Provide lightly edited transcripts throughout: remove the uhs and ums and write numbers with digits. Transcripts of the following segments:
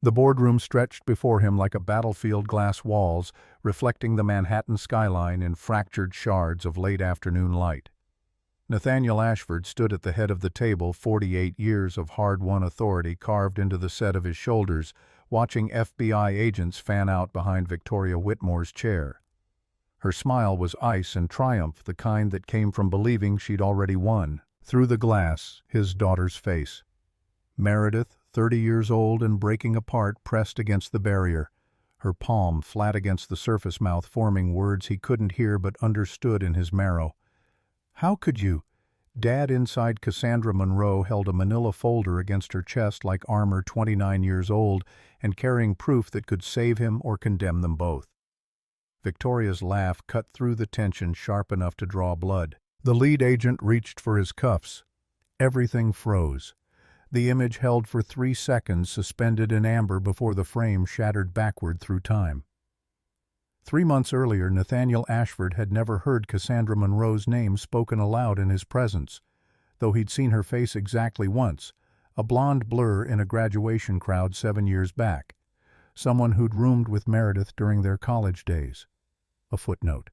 The boardroom stretched before him like a battlefield, glass walls reflecting the Manhattan skyline in fractured shards of late afternoon light. Nathaniel Ashford stood at the head of the table, 48 years of hard-won authority carved into the set of his shoulders, watching FBI agents fan out behind Victoria Whitmore's chair. Her smile was ice and triumph, the kind that came from believing she'd already won. Through the glass, his daughter's face. Meredith, 30 years old and breaking apart, pressed against the barrier, her palm flat against the surface mouth forming words he couldn't hear but understood in his marrow. "How could you?" Dad inside Cassandra Monroe held a manila folder against her chest like armor, 29 years old, and carrying proof that could save him or condemn them both. Victoria's laugh cut through the tension sharp enough to draw blood. The lead agent reached for his cuffs. Everything froze. The image held for 3 seconds, suspended in amber before the frame shattered backward through time. 3 months earlier, Nathaniel Ashford had never heard Cassandra Monroe's name spoken aloud in his presence, though he'd seen her face exactly once, a blonde blur in a graduation crowd 7 years back, someone who'd roomed with Meredith during their college days. A footnote.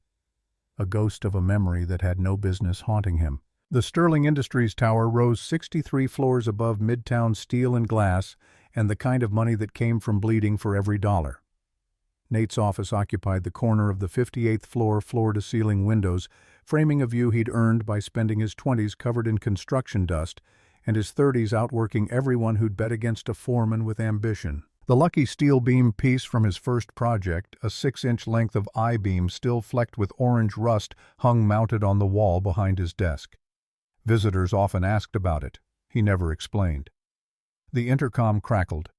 A ghost of a memory that had no business haunting him. The Sterling Industries Tower rose 63 floors above Midtown steel and glass, and the kind of money that came from bleeding for every dollar. Nate's office occupied the corner of the 58th floor, floor-to-ceiling windows, framing a view he'd earned by spending his 20s covered in construction dust and his 30s outworking everyone who'd bet against a foreman with ambition. The lucky steel beam piece from his first project, a 6-inch length of I-beam still flecked with orange rust, hung mounted on the wall behind his desk. Visitors often asked about it. He never explained. The intercom crackled.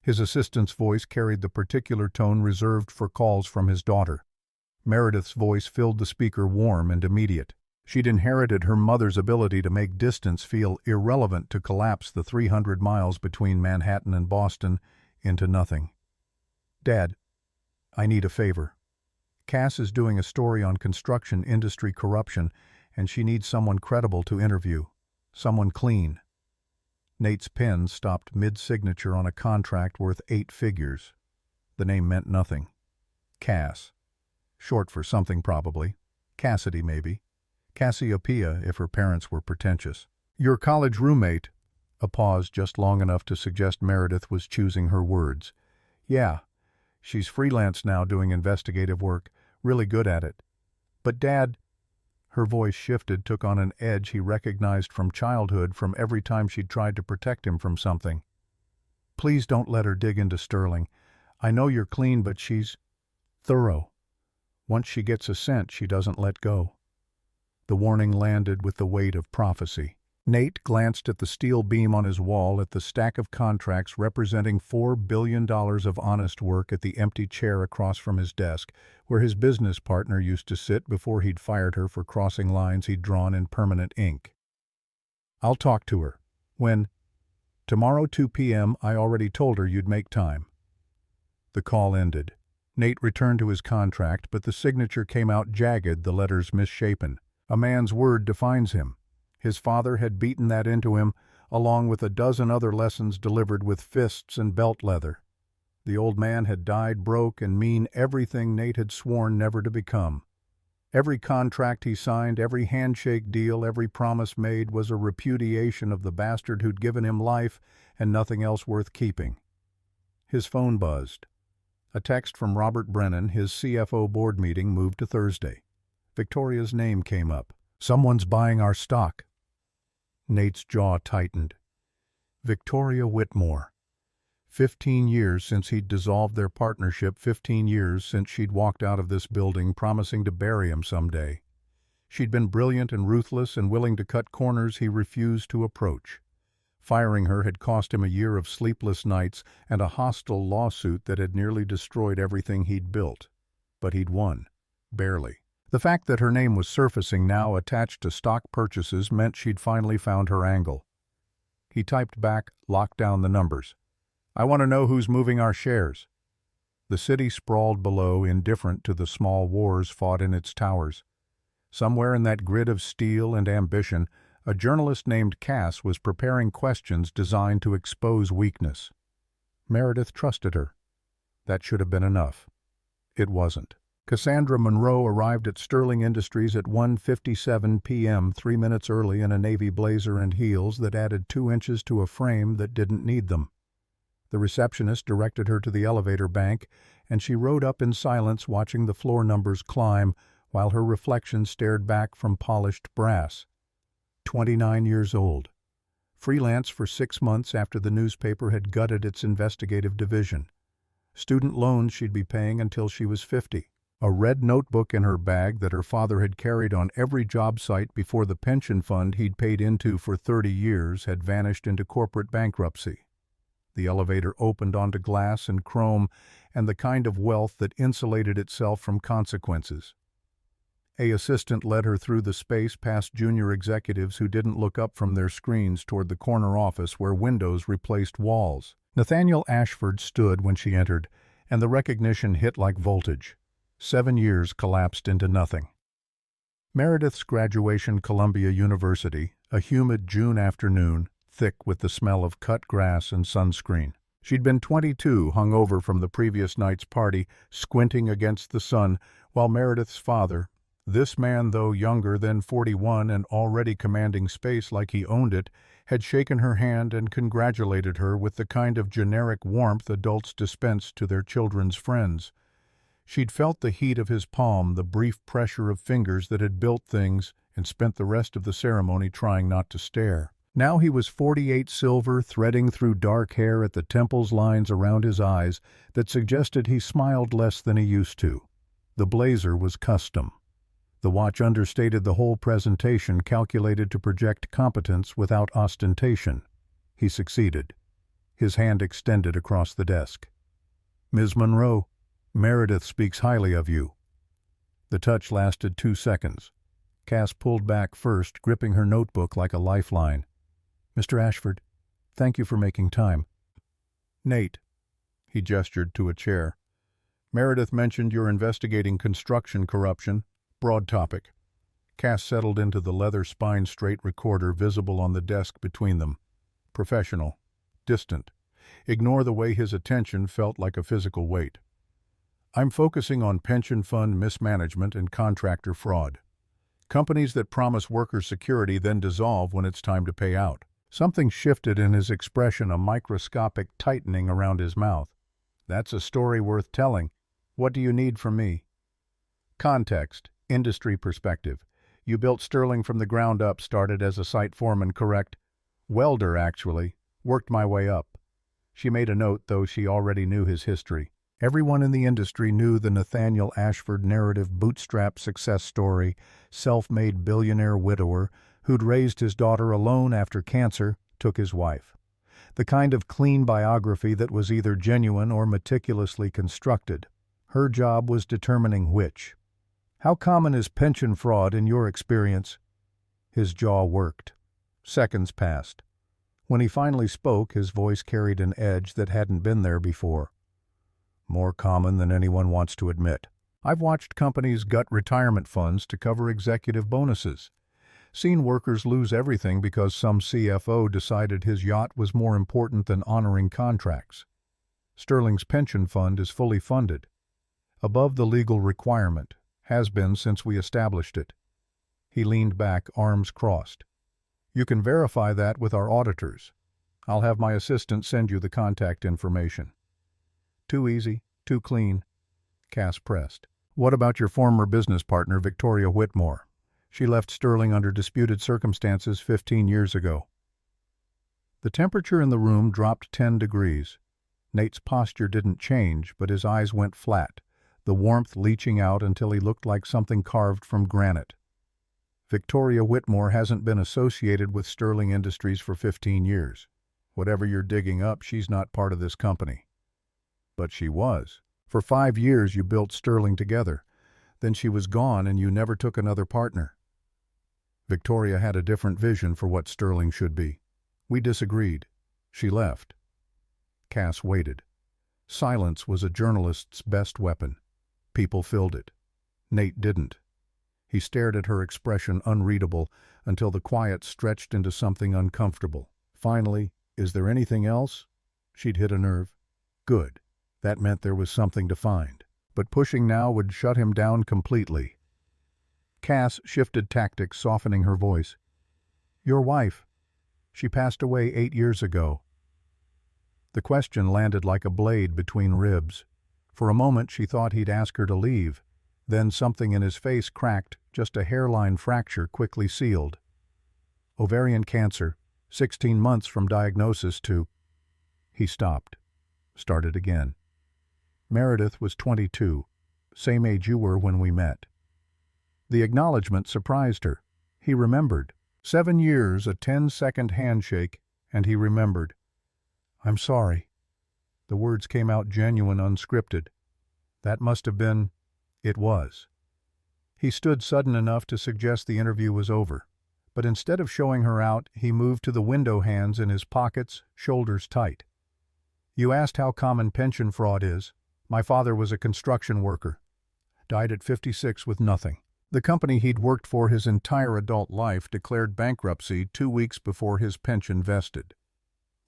His assistant's voice carried the particular tone reserved for calls from his daughter. Meredith's voice filled the speaker, warm and immediate. She'd inherited her mother's ability to make distance feel irrelevant, to collapse the 300 miles between Manhattan and Boston into nothing. "Dad, I need a favor. Cass is doing a story on construction industry corruption, and she needs someone credible to interview. Someone clean." Nate's pen stopped mid-signature on a contract worth 8 figures. The name meant nothing. Cass. Short for something probably. Cassidy maybe. Cassiopeia if her parents were pretentious. "Your college roommate." A pause just long enough to suggest Meredith was choosing her words. "Yeah. She's freelance now doing investigative work. Really good at it. But Dad..." Her voice shifted, took on an edge he recognized from childhood, from every time she'd tried to protect him from something. "Please don't let her dig into Sterling. I know you're clean, but she's thorough. Once she gets a scent, she doesn't let go." The warning landed with the weight of prophecy. Nate glanced at the steel beam on his wall, at the stack of contracts representing $4 billion of honest work, at the empty chair across from his desk, where his business partner used to sit before he'd fired her for crossing lines he'd drawn in permanent ink. "I'll talk to her. When?" "Tomorrow, 2 p.m. I already told her you'd make time." The call ended. Nate returned to his contract, but the signature came out jagged, the letters misshapen. A man's word defines him. His father had beaten that into him, along with a dozen other lessons delivered with fists and belt leather. The old man had died broke and mean, everything Nate had sworn never to become. Every contract he signed, every handshake deal, every promise made was a repudiation of the bastard who'd given him life and nothing else worth keeping. His phone buzzed. A text from Robert Brennan, his CFO board meeting moved to Thursday. Victoria's name came up. "Someone's buying our stock." Nate's jaw tightened. Victoria Whitmore. 15 years since he'd dissolved their partnership, 15 years since she'd walked out of this building promising to bury him someday. She'd been brilliant and ruthless and willing to cut corners he refused to approach. Firing her had cost him a year of sleepless nights and a hostile lawsuit that had nearly destroyed everything he'd built. But he'd won. Barely. The fact that her name was surfacing now attached to stock purchases meant she'd finally found her angle. He typed back, locked down the numbers. "I want to know who's moving our shares." The city sprawled below, indifferent to the small wars fought in its towers. Somewhere in that grid of steel and ambition, a journalist named Cass was preparing questions designed to expose weakness. Meredith trusted her. That should have been enough. It wasn't. Cassandra Monroe arrived at Sterling Industries at 1:57 p.m., 3 minutes early in a navy blazer and heels that added 2 inches to a frame that didn't need them. The receptionist directed her to the elevator bank, and she rode up in silence, watching the floor numbers climb while her reflection stared back from polished brass. 29 years old. Freelance for 6 months after the newspaper had gutted its investigative division. Student loans she'd be paying until she was 50. A red notebook in her bag that her father had carried on every job site before the pension fund he'd paid into for 30 years had vanished into corporate bankruptcy. The elevator opened onto glass and chrome and the kind of wealth that insulated itself from consequences. A assistant led her through the space past junior executives who didn't look up from their screens toward the corner office where windows replaced walls. Nathaniel Ashford stood when she entered, and the recognition hit like voltage. 7 years collapsed into nothing. Meredith's graduation, Columbia University, a humid June afternoon, thick with the smell of cut grass and sunscreen. She'd been 22, hungover from the previous night's party, squinting against the sun, while Meredith's father, this man though younger than 41 and already commanding space like he owned it, had shaken her hand and congratulated her with the kind of generic warmth adults dispense to their children's friends. She'd felt the heat of his palm, the brief pressure of fingers that had built things, and spent the rest of the ceremony trying not to stare. Now he was 48 silver, threading through dark hair at the temples lines around his eyes that suggested he smiled less than he used to. The blazer was custom. The watch understated the whole presentation, calculated to project competence without ostentation. He succeeded. His hand extended across the desk. "Ms. Monroe, Meredith speaks highly of you." The touch lasted 2 seconds. Cass pulled back first, gripping her notebook like a lifeline. "Mr. Ashford, thank you for making time." "Nate," he gestured to a chair. "Meredith mentioned you're investigating construction corruption. Broad topic." Cass settled into the leather spine-straight recorder visible on the desk between them. Professional. Distant. Ignore the way his attention felt like a physical weight. "I'm focusing on pension fund mismanagement and contractor fraud. Companies that promise worker security then dissolve when it's time to pay out." Something shifted in his expression, a microscopic tightening around his mouth. "That's a story worth telling. What do you need from me?" "Context. Industry perspective. You built Sterling from the ground up, started as a site foreman, correct?" "Welder, actually. Worked my way up." She made a note, though she already knew his history. Everyone in the industry knew the Nathaniel Ashford narrative bootstrap success story, self-made billionaire widower who'd raised his daughter alone after cancer, took his wife. The kind of clean biography that was either genuine or meticulously constructed. Her job was determining which. "How common is pension fraud in your experience?" His jaw worked. Seconds passed. When he finally spoke, his voice carried an edge that hadn't been there before. "More common than anyone wants to admit. I've watched companies gut retirement funds to cover executive bonuses. Seen workers lose everything because some CFO decided his yacht was more important than honoring contracts. Sterling's pension fund is fully funded. Above the legal requirement. Has been since we established it." He leaned back, arms crossed. "You can verify that with our auditors. I'll have my assistant send you the contact information." "Too easy, too clean." Cass pressed. "What about your former business partner, Victoria Whitmore? She left Sterling under disputed circumstances 15 years ago." The temperature in the room dropped 10 degrees. Nate's posture didn't change, but his eyes went flat, the warmth leaching out until he looked like something carved from granite. "Victoria Whitmore hasn't been associated with Sterling Industries for 15 years. Whatever you're digging up, she's not part of this company." "But she was. For 5 years you built Sterling together. Then she was gone and you never took another partner." "Victoria had a different vision for what Sterling should be. We disagreed. She left." Cass waited. Silence was a journalist's best weapon. People filled it. Nate didn't. He stared at her expression, unreadable, until the quiet stretched into something uncomfortable. Finally, "Is there anything else?" She'd hit a nerve. Good. That meant there was something to find. But pushing now would shut him down completely. Cass shifted tactics, softening her voice. Your wife. She passed away 8 years ago. The question landed like a blade between ribs. For a moment she thought he'd ask her to leave. Then something in his face cracked, just a hairline fracture quickly sealed. Ovarian cancer, 16 months from diagnosis to... He stopped. Started again. Meredith was 22, same age you were when we met. The acknowledgement surprised her. He remembered. 7 years, a 10-second handshake, and he remembered. I'm sorry. The words came out genuine, unscripted. That must have been... It was. He stood sudden enough to suggest the interview was over. But instead of showing her out, he moved to the window, hands in his pockets, shoulders tight. You asked how common pension fraud is. My father was a construction worker. Died at 56 with nothing. The company he'd worked for his entire adult life declared bankruptcy 2 weeks before his pension vested.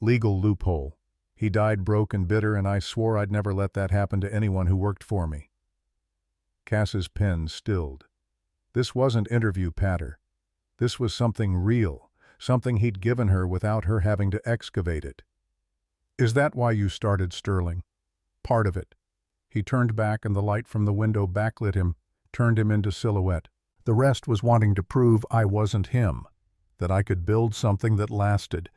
Legal loophole. He died broke and bitter, and I swore I'd never let that happen to anyone who worked for me. Cass's pen stilled. This wasn't interview patter. This was something real, something he'd given her without her having to excavate it. Is that why you started Sterling? Part of it. He turned back and the light from the window backlit him, turned him into silhouette. The rest was wanting to prove I wasn't him, that I could build something that lasted,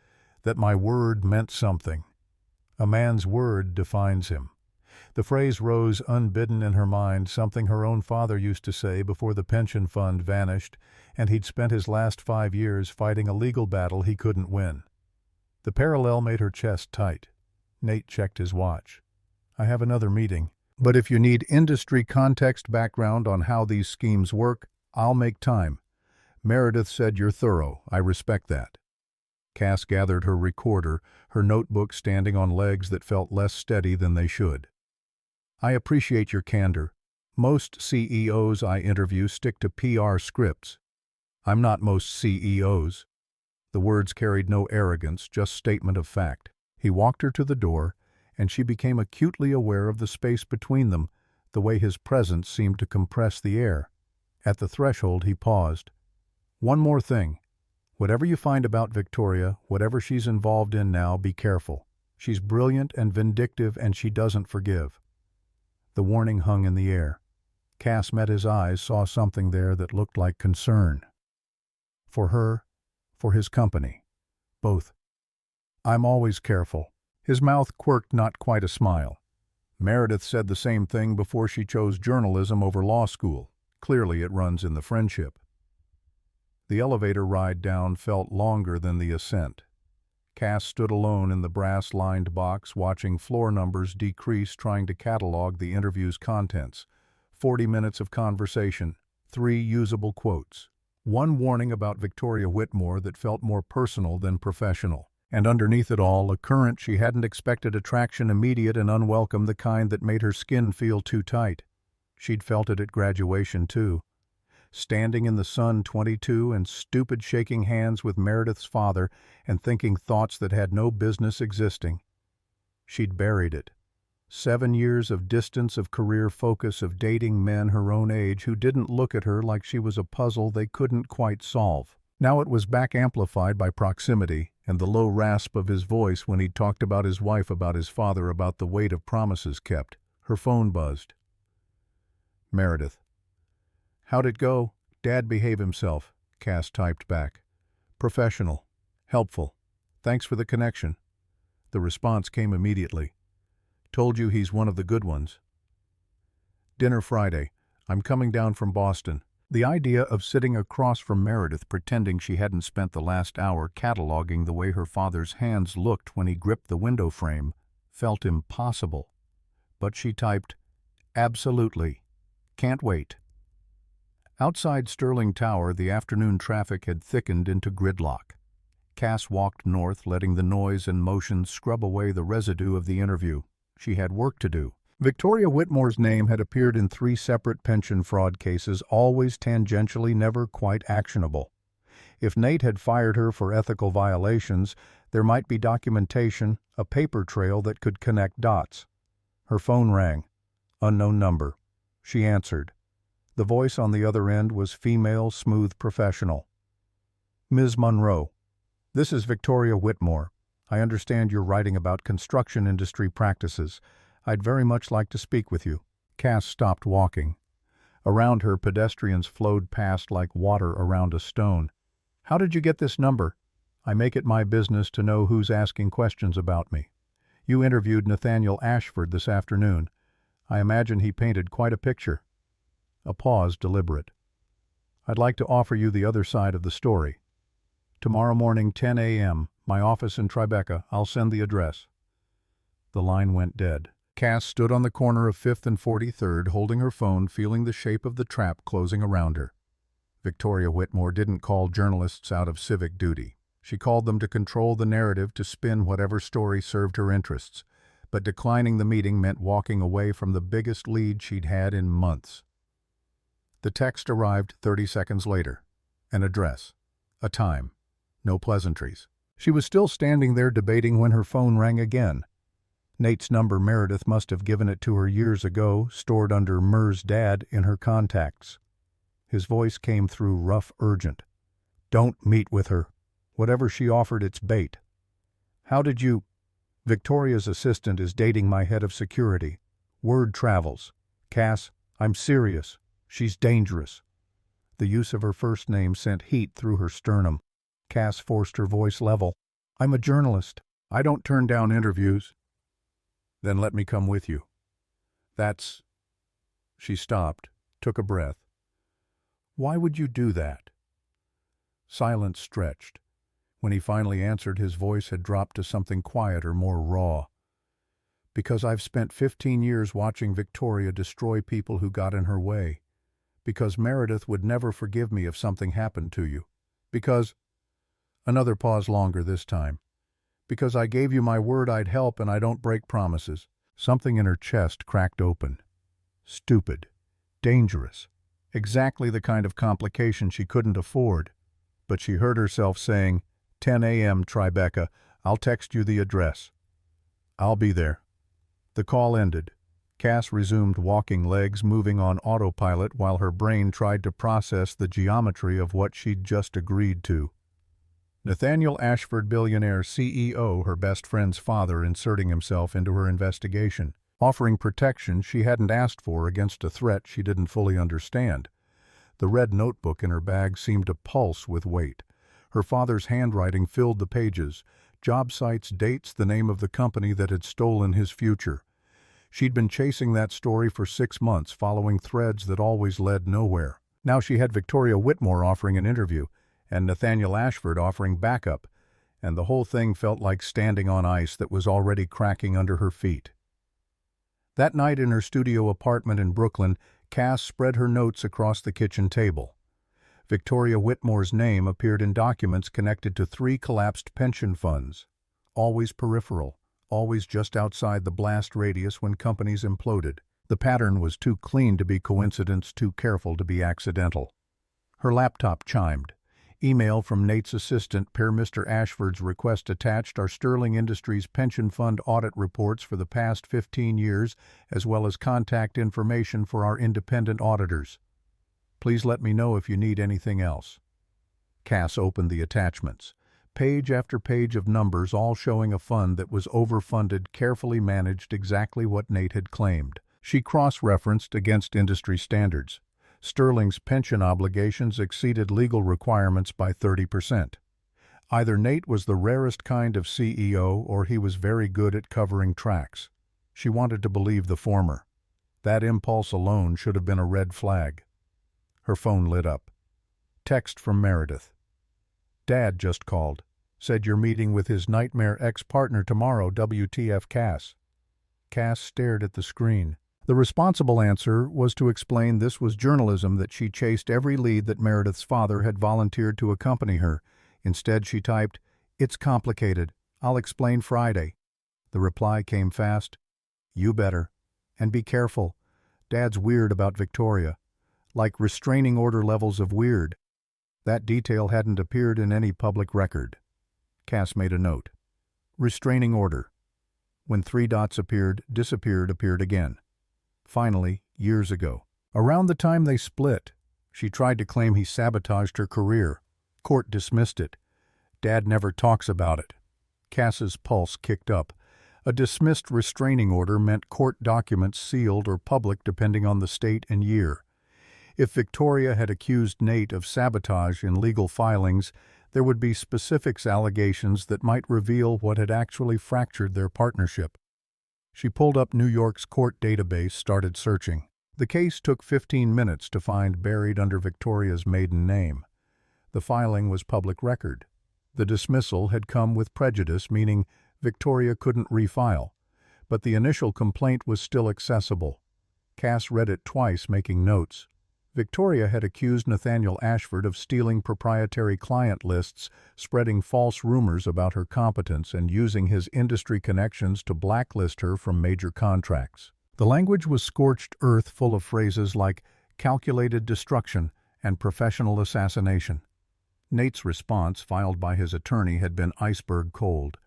that my word meant something. A man's word defines him. The phrase rose unbidden in her mind, something her own father used to say before the pension fund vanished, and he'd spent his last 5 years fighting a legal battle he couldn't win. The parallel made her chest tight. Nate checked his watch. I have another meeting, but if you need industry context background on how these schemes work, I'll make time. Meredith said you're thorough. I respect that. Cass gathered her recorder, her notebook standing on legs that felt less steady than they should. I appreciate your candor. Most CEOs I interview stick to PR scripts. I'm not most CEOs. The words carried no arrogance, just statement of fact. He walked her to the door, and she became acutely aware of the space between them, the way his presence seemed to compress the air. At the threshold he paused. One more thing. Whatever you find about Victoria, whatever she's involved in now, be careful. She's brilliant and vindictive, and she doesn't forgive. The warning hung in the air. Cass met his eyes, saw something there that looked like concern. For her, for his company. Both. I'm always careful. His mouth quirked, not quite a smile. Meredith said the same thing before she chose journalism over law school. Clearly it runs in the friendship. The elevator ride down felt longer than the ascent. Cass stood alone in the brass-lined box, watching floor numbers decrease, trying to catalog the interview's contents. 40 minutes of conversation, 3 usable quotes. One warning about Victoria Whitmore that felt more personal than professional. And underneath it all, a current she hadn't expected, attraction immediate and unwelcome, the kind that made her skin feel too tight. She'd felt it at graduation, too. Standing in the sun, 22, and stupid, shaking hands with Meredith's father and thinking thoughts that had no business existing. She'd buried it. 7 years of distance, of career focus, of dating men her own age who didn't look at her like she was a puzzle they couldn't quite solve. Now it was back, amplified by proximity and the low rasp of his voice when he'd talked about his wife, about his father, about the weight of promises kept. Her phone buzzed. Meredith. How'd it go? Dad behave himself, Cass typed back. Professional. Helpful. Thanks for the connection. The response came immediately. Told you he's one of the good ones. Dinner Friday. I'm coming down from Boston. The idea of sitting across from Meredith, pretending she hadn't spent the last hour cataloging the way her father's hands looked when he gripped the window frame, felt impossible. But she typed, absolutely. Can't wait. Outside Sterling Tower, the afternoon traffic had thickened into gridlock. Cass walked north, letting the noise and motion scrub away the residue of the interview. She had work to do. Victoria Whitmore's name had appeared in 3 separate pension fraud cases, always tangentially, never quite actionable. If Nate had fired her for ethical violations, there might be documentation, a paper trail that could connect dots. Her phone rang. Unknown number. She answered. The voice on the other end was female, smooth professional. Ms. Monroe, this is Victoria Whitmore. I understand you're writing about construction industry practices. I'd very much like to speak with you. Cass stopped walking. Around her, pedestrians flowed past like water around a stone. How did you get this number? I make it my business to know who's asking questions about me. You interviewed Nathaniel Ashford this afternoon. I imagine he painted quite a picture. A pause, deliberate. I'd like to offer you the other side of the story. Tomorrow morning, 10 a.m., my office in Tribeca. I'll send the address. The line went dead. Cass stood on the corner of 5th and 43rd, holding her phone, feeling the shape of the trap closing around her. Victoria Whitmore didn't call journalists out of civic duty. She called them to control the narrative, to spin whatever story served her interests. But declining the meeting meant walking away from the biggest lead she'd had in months. The text arrived 30 seconds later. An address. A time. No pleasantries. She was still standing there debating when her phone rang again. Nate's number. Meredith must have given it to her years ago, stored under Mer's dad in her contacts. His voice came through rough, urgent. Don't meet with her. Whatever she offered, it's bait. How did you... Victoria's assistant is dating my head of security. Word travels. Cass, I'm serious. She's dangerous. The use of her first name sent heat through her sternum. Cass forced her voice level. I'm a journalist. I don't turn down interviews. Then let me come with you. That's... She stopped, took a breath. Why would you do that? Silence stretched. When he finally answered, his voice had dropped to something quieter, more raw. Because I've spent 15 years watching Victoria destroy people who got in her way. Because Meredith would never forgive me if something happened to you. Because... Another pause, longer this time. Because I gave you my word I'd help and I don't break promises. Something in her chest cracked open. Stupid. Dangerous. Exactly the kind of complication she couldn't afford. But she heard herself saying, 10 a.m. Tribeca, I'll text you the address. I'll be there. The call ended. Cass resumed walking, legs moving on autopilot while her brain tried to process the geometry of what she'd just agreed to. Nathaniel Ashford, billionaire CEO, her best friend's father, inserting himself into her investigation, offering protection she hadn't asked for against a threat she didn't fully understand. The red notebook in her bag seemed to pulse with weight. Her father's handwriting filled the pages, job sites, dates, the name of the company that had stolen his future. She'd been chasing that story for 6 months, following threads that always led nowhere. Now she had Victoria Whitmore offering an interview, and Nathaniel Ashford offering backup, and the whole thing felt like standing on ice that was already cracking under her feet. That night in her studio apartment in Brooklyn, Cass spread her notes across the kitchen table. Victoria Whitmore's name appeared in documents connected to 3 collapsed pension funds. Always peripheral, always just outside the blast radius when companies imploded. The pattern was too clean to be coincidence, too careful to be accidental. Her laptop chimed. Email from Nate's assistant, per Mr. Ashford's request attached are Sterling Industries pension fund audit reports for the past 15 years, as well as contact information for our independent auditors. Please let me know if you need anything else. Cass opened the attachments. Page after page of numbers, all showing a fund that was overfunded, carefully managed, exactly what Nate had claimed. She cross-referenced against industry standards. Sterling's pension obligations exceeded legal requirements by 30%. Either Nate was the rarest kind of CEO or he was very good at covering tracks. She wanted to believe the former. That impulse alone should have been a red flag. Her phone lit up. Text from Meredith. Dad just called. Said you're meeting with his nightmare ex-partner tomorrow, WTF Cass. Cass stared at the screen. The responsible answer was to explain this was journalism, that she chased every lead that Meredith's father had volunteered to accompany her. Instead, she typed, "It's complicated. I'll explain Friday." The reply came fast. "You better. And be careful. Dad's weird about Victoria. Like restraining order levels of weird." That detail hadn't appeared in any public record. Cass made a note. Restraining order. When three dots appeared, disappeared, appeared again. Finally, years ago. Around the time they split, she tried to claim he sabotaged her career. Court dismissed it. Dad never talks about it. Cass's pulse kicked up. A dismissed restraining order meant court documents sealed or public depending on the state and year. If Victoria had accused Nate of sabotage in legal filings, there would be specifics allegations that might reveal what had actually fractured their partnership. She pulled up New York's court database, started searching. The case took 15 minutes to find buried under Victoria's maiden name. The filing was public record. The dismissal had come with prejudice, meaning Victoria couldn't refile, but the initial complaint was still accessible. Cass read it twice, making notes. Victoria had accused Nathaniel Ashford of stealing proprietary client lists, spreading false rumors about her competence, and using his industry connections to blacklist her from major contracts. The language was scorched earth, full of phrases like calculated destruction and professional assassination. Nate's response, filed by his attorney, had been iceberg cold.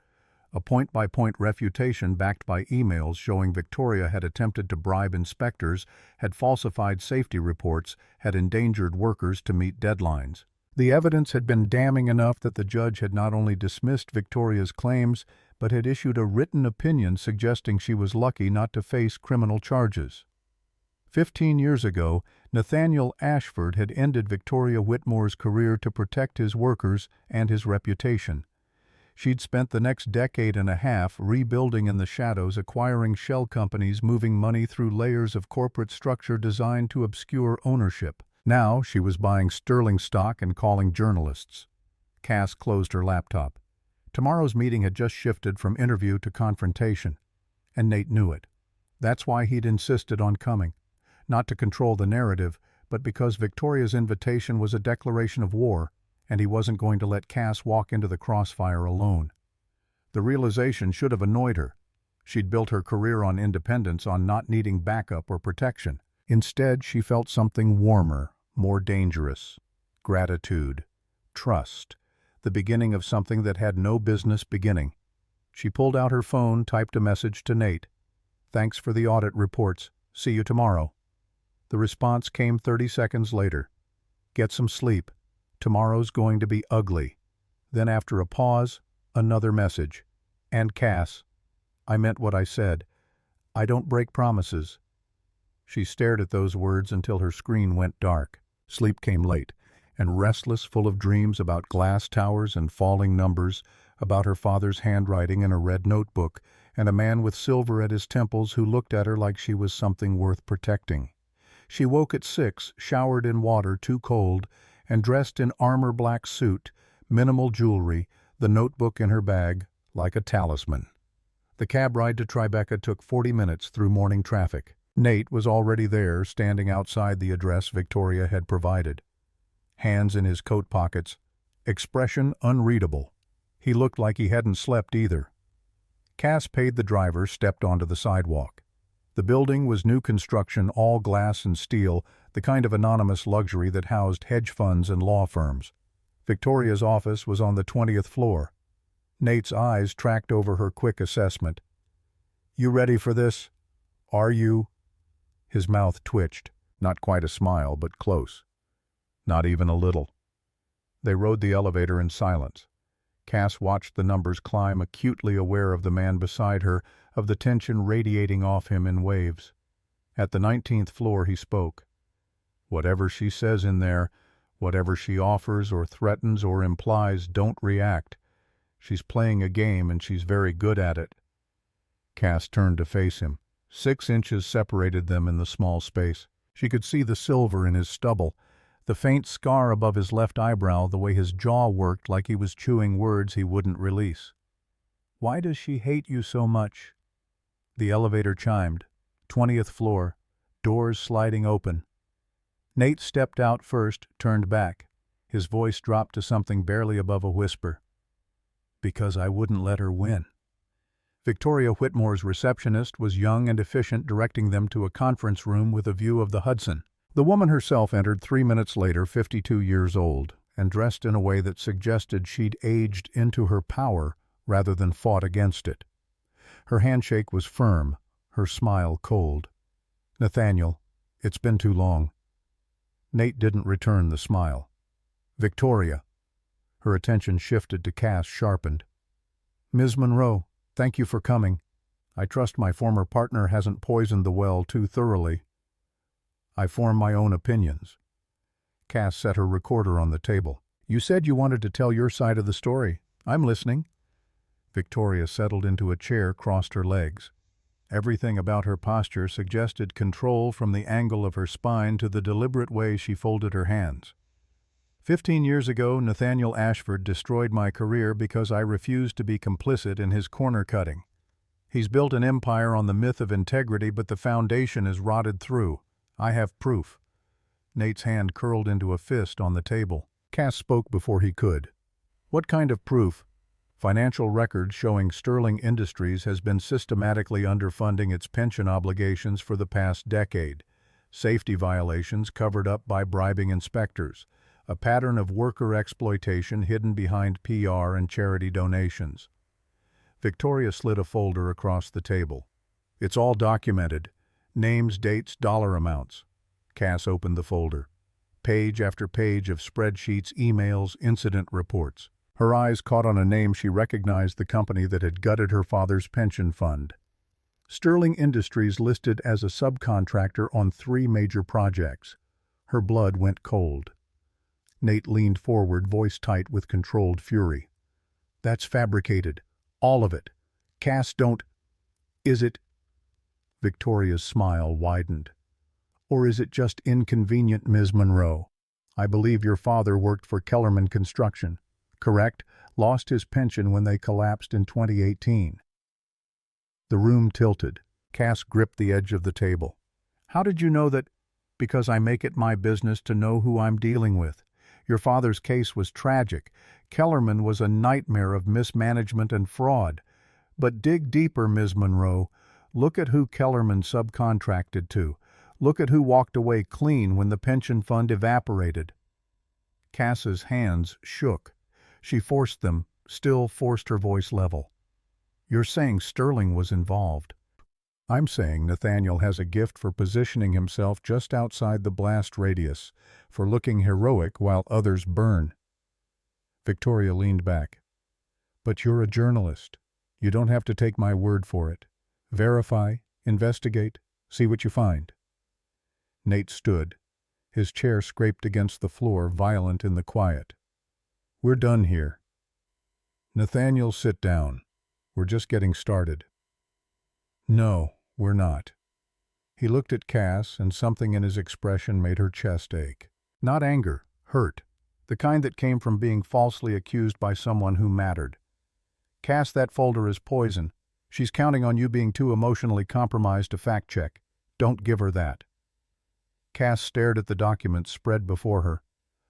A point-by-point refutation backed by emails showing Victoria had attempted to bribe inspectors, had falsified safety reports, had endangered workers to meet deadlines. The evidence had been damning enough that the judge had not only dismissed Victoria's claims, but had issued a written opinion suggesting she was lucky not to face criminal charges. 15 years ago, Nathaniel Ashford had ended Victoria Whitmore's career to protect his workers and his reputation. She'd spent the next decade and a half rebuilding in the shadows, acquiring shell companies, moving money through layers of corporate structure designed to obscure ownership. Now she was buying sterling stock and calling journalists. Cass closed her laptop. Tomorrow's meeting had just shifted from interview to confrontation, and Nate knew it. That's why he'd insisted on coming. Not to control the narrative, but because Victoria's invitation was a declaration of war, and he wasn't going to let Cass walk into the crossfire alone. The realization should have annoyed her. She'd built her career on independence, on not needing backup or protection. Instead, she felt something warmer, more dangerous. Gratitude. Trust. The beginning of something that had no business beginning. She pulled out her phone, typed a message to Nate. "Thanks for the audit reports. See you tomorrow." The response came 30 seconds later. "Get some sleep. Tomorrow's going to be ugly." Then after a pause, another message. "And Cass, I meant what I said. I don't break promises." She stared at those words until her screen went dark. Sleep came late, and restless, full of dreams about glass towers and falling numbers, about her father's handwriting in a red notebook, and a man with silver at his temples who looked at her like she was something worth protecting. She woke at 6, showered in water too cold, and dressed in armor-black suit, minimal jewelry, the notebook in her bag, like a talisman. The cab ride to Tribeca took 40 minutes through morning traffic. Nate was already there, standing outside the address Victoria had provided. Hands in his coat pockets, expression unreadable. He looked like he hadn't slept either. Cass paid the driver, stepped onto the sidewalk. The building was new construction, all glass and steel, the kind of anonymous luxury that housed hedge funds and law firms. Victoria's office was on the 20th floor. Nate's eyes tracked over her quick assessment. "You ready for this? Are you?" His mouth twitched, not quite a smile, but close. Not even a little. They rode the elevator in silence. Cass watched the numbers climb, acutely aware of the man beside her, of the tension radiating off him in waves. At the 19th floor he spoke. "Whatever she says in there, whatever she offers or threatens or implies, don't react. She's playing a game and she's very good at it." Cass turned to face him. 6 inches separated them in the small space. She could see the silver in his stubble, the faint scar above his left eyebrow, the way his jaw worked like he was chewing words he wouldn't release. "Why does she hate you so much?" The elevator chimed. 20th floor, doors sliding open. Nate stepped out first, turned back. His voice dropped to something barely above a whisper. "Because I wouldn't let her win." Victoria Whitmore's receptionist was young and efficient, directing them to a conference room with a view of the Hudson. The woman herself entered 3 minutes later, 52 years old, and dressed in a way that suggested she'd aged into her power rather than fought against it. Her handshake was firm, her smile cold. "Nathaniel, it's been too long." Nate didn't return the smile. "Victoria." Her attention shifted to Cass, sharpened. "Ms. Monroe, thank you for coming. I trust my former partner hasn't poisoned the well too thoroughly. I form my own opinions." Cass set her recorder on the table. "You said you wanted to tell your side of the story. I'm listening." Victoria settled into a chair, crossed her legs. Everything about her posture suggested control, from the angle of her spine to the deliberate way she folded her hands. 15 years ago, Nathaniel Ashford destroyed my career because I refused to be complicit in his corner-cutting. He's built an empire on the myth of integrity, but the foundation is rotted through. I have proof." Nate's hand curled into a fist on the table. Cass spoke before he could. "What kind of proof?" "Financial records showing Sterling Industries has been systematically underfunding its pension obligations for the past decade. Safety violations covered up by bribing inspectors. A pattern of worker exploitation hidden behind PR and charity donations." Victoria slid a folder across the table. "It's all documented. Names, dates, dollar amounts." Cass opened the folder. Page after page of spreadsheets, emails, incident reports. Her eyes caught on a name she recognized, the company that had gutted her father's pension fund. Sterling Industries listed as a subcontractor on 3 major projects. Her blood went cold. Nate leaned forward, voice tight with controlled fury. "That's fabricated. All of it. Cass, don't... Is it..." Victoria's smile widened. "Or is it just inconvenient, Ms. Monroe? I believe your father worked for Kellerman Construction, correct? Lost his pension when they collapsed in 2018. The room tilted. Cass gripped the edge of the table. "How did you know that?" "Because I make it my business to know who I'm dealing with. Your father's case was tragic. Kellerman was a nightmare of mismanagement and fraud. But dig deeper, Ms. Monroe. Look at who Kellerman subcontracted to. Look at who walked away clean when the pension fund evaporated." Cass's hands shook. She forced them, still forced her voice level. "You're saying Sterling was involved." "I'm saying Nathaniel has a gift for positioning himself just outside the blast radius, for looking heroic while others burn." Victoria leaned back. "But you're a journalist. You don't have to take my word for it. Verify, investigate, see what you find." Nate stood. His chair scraped against the floor, violent in the quiet. "We're done here." "Nathaniel, sit down. We're just getting started." "No, we're not." He looked at Cass, and something in his expression made her chest ache. Not anger, hurt. The kind that came from being falsely accused by someone who mattered. "Cass, that folder is poison. She's counting on you being too emotionally compromised to fact-check. Don't give her that." Cass stared at the documents spread before her.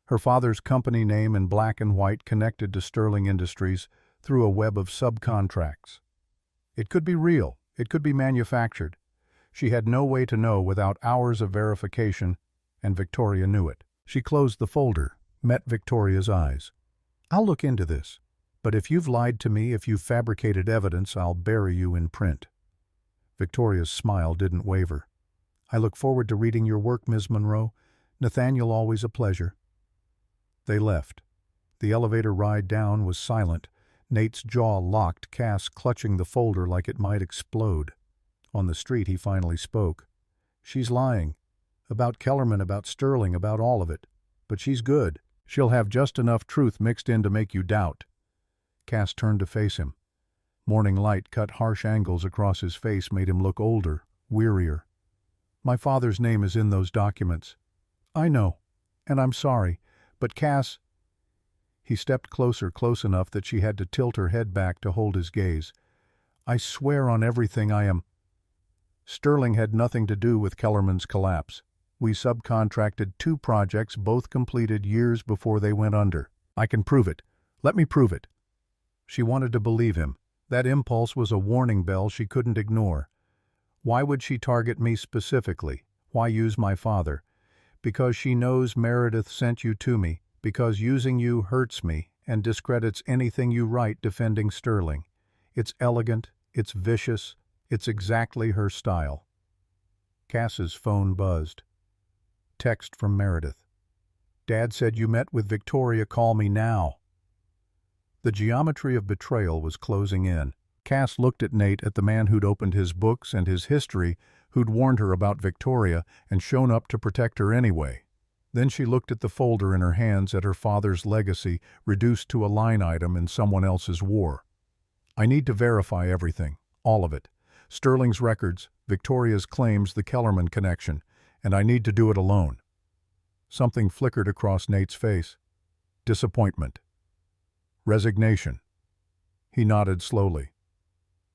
Her father's company name in black and white connected to Sterling Industries through a web of subcontracts. It could be real. It could be manufactured. She had no way to know without hours of verification, and Victoria knew it. She closed the folder, met Victoria's eyes. "I'll look into this. But if you've lied to me, if you've fabricated evidence, I'll bury you in print." Victoria's smile didn't waver. "I look forward to reading your work, Ms. Monroe. Nathaniel, always a pleasure." They left. The elevator ride down was silent. Nate's jaw locked, Cass clutching the folder like it might explode. On the street he finally spoke. "She's lying. About Kellerman, about Sterling, about all of it. But she's good. She'll have just enough truth mixed in to make you doubt." Cass turned to face him. Morning light cut harsh angles across his face, made him look older, wearier. "My father's name is in those documents." "I know. And I'm sorry. But Cass..." He stepped closer, close enough that she had to tilt her head back to hold his gaze. "I swear on everything I am..." "Sterling had nothing to do with Kellerman's collapse. We subcontracted 2 projects, both completed years before they went under. I can prove it. Let me prove it." She wanted to believe him. That impulse was a warning bell she couldn't ignore. Why would she target me specifically? Why use my father? Because she knows Meredith sent you to me, because using you hurts me and discredits anything you write defending Sterling. It's elegant, It's vicious. It's exactly her style. Cass's phone buzzed. Text from Meredith. Dad said you met with Victoria. Call me now. The geometry of betrayal was closing in. Cass looked at Nate, at the man who'd opened his books and his history, who'd warned her about Victoria and shown up to protect her anyway. Then she looked at the folder in her hands, at her father's legacy reduced to a line item in someone else's war. I need to verify everything, all of it. Sterling's records, Victoria's claims, the Kellerman connection, and I need to do it alone. Something flickered across Nate's face. Disappointment. Resignation. He nodded slowly.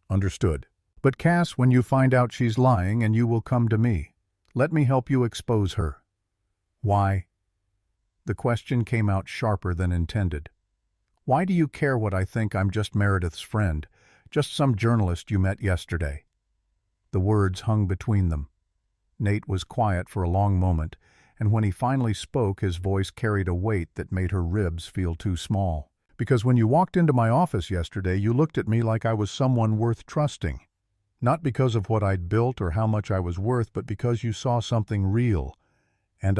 Understood. But Cass, when you find out she's lying, and you will come to me. Let me help you expose her. Why? The question came out sharper than intended. Why do you care what I think? I'm just Meredith's friend, just some journalist you met yesterday. The words hung between them. Nate was quiet for a long moment, and when he finally spoke, his voice carried a weight that made her ribs feel too small. Because when you walked into my office yesterday, you looked at me like I was someone worth trusting. Not because of what I'd built or how much I was worth, but because you saw something real. And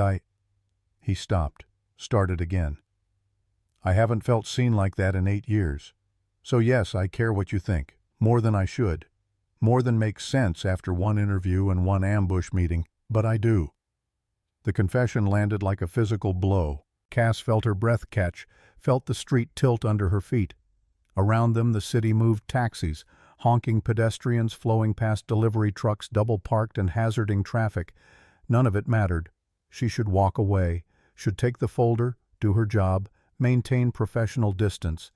He stopped, started again. I haven't felt seen like that in 8 years. So yes, I care what you think, more than I should. More than makes sense after one interview and one ambush meeting, but I do. The confession landed like a physical blow. Cass felt her breath catch, felt the street tilt under her feet. Around them the city moved taxis, honking pedestrians flowing past delivery trucks double-parked and hazarding traffic. None of it mattered. She should walk away, should take the folder, do her job, maintain professional distance.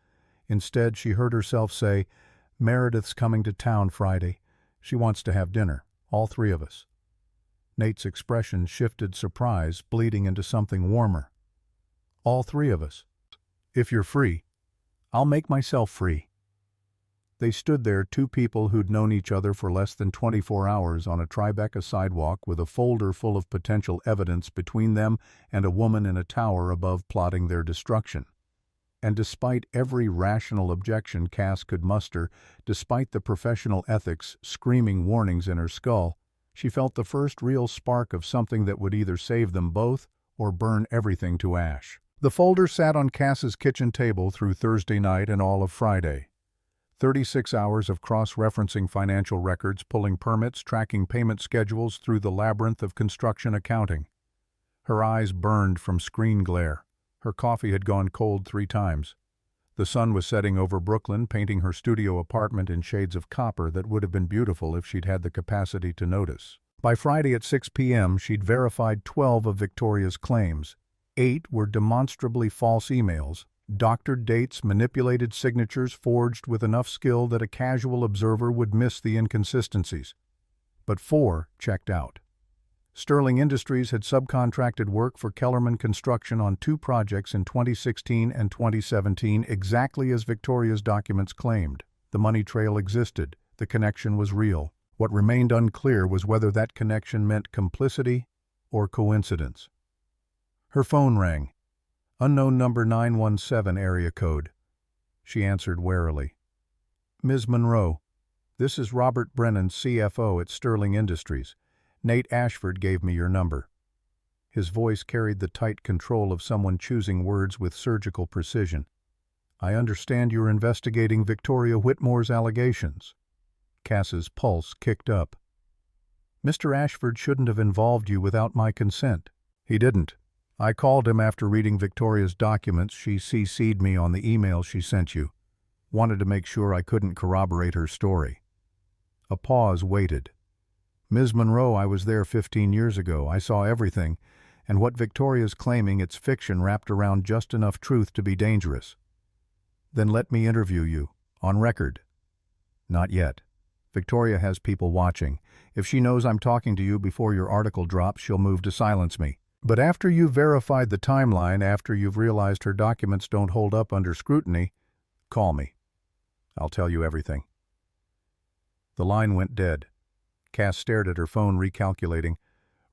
Instead, she heard herself say, Meredith's coming to town Friday. She wants to have dinner, all three of us. Nate's expression shifted, surprise bleeding into something warmer. All three of us. If you're free, I'll make myself free. They stood there, two people who'd known each other for less than 24 hours, on a Tribeca sidewalk with a folder full of potential evidence between them and a woman in a tower above plotting their destruction. And despite every rational objection Cass could muster, despite the professional ethics screaming warnings in her skull, she felt the first real spark of something that would either save them both or burn everything to ash. The folder sat on Cass's kitchen table through Thursday night and all of Friday. 36 hours of cross-referencing financial records, pulling permits, tracking payment schedules through the labyrinth of construction accounting. Her eyes burned from screen glare. Her coffee had gone cold 3 times. The sun was setting over Brooklyn, painting her studio apartment in shades of copper that would have been beautiful if she'd had the capacity to notice. By Friday at 6 p.m., she'd verified 12 of Victoria's claims. 8 were demonstrably false emails, doctored dates, manipulated signatures forged with enough skill that a casual observer would miss the inconsistencies. But 4 checked out. Sterling Industries had subcontracted work for Kellerman Construction on 2 projects in 2016 and 2017, exactly as Victoria's documents claimed. The money trail existed. The connection was real. What remained unclear was whether that connection meant complicity or coincidence. Her phone rang. Unknown number, 917 area code. She answered warily. Ms. Monroe, this is Robert Brennan, CFO at Sterling Industries. Nate Ashford gave me your number. His voice carried the tight control of someone choosing words with surgical precision. I understand you're investigating Victoria Whitmore's allegations. Cass's pulse kicked up. Mr. Ashford shouldn't have involved you without my consent. He didn't. I called him after reading Victoria's documents. She CC'd me on the email she sent you. Wanted to make sure I couldn't corroborate her story. A pause waited. Ms. Monroe, I was there 15 years ago. I saw everything, and what Victoria's claiming, it's fiction wrapped around just enough truth to be dangerous. Then let me interview you, on record. Not yet. Victoria has people watching. If she knows I'm talking to you before your article drops, she'll move to silence me. But after you've verified the timeline, after you've realized her documents don't hold up under scrutiny, call me. I'll tell you everything. The line went dead. Cass stared at her phone, recalculating.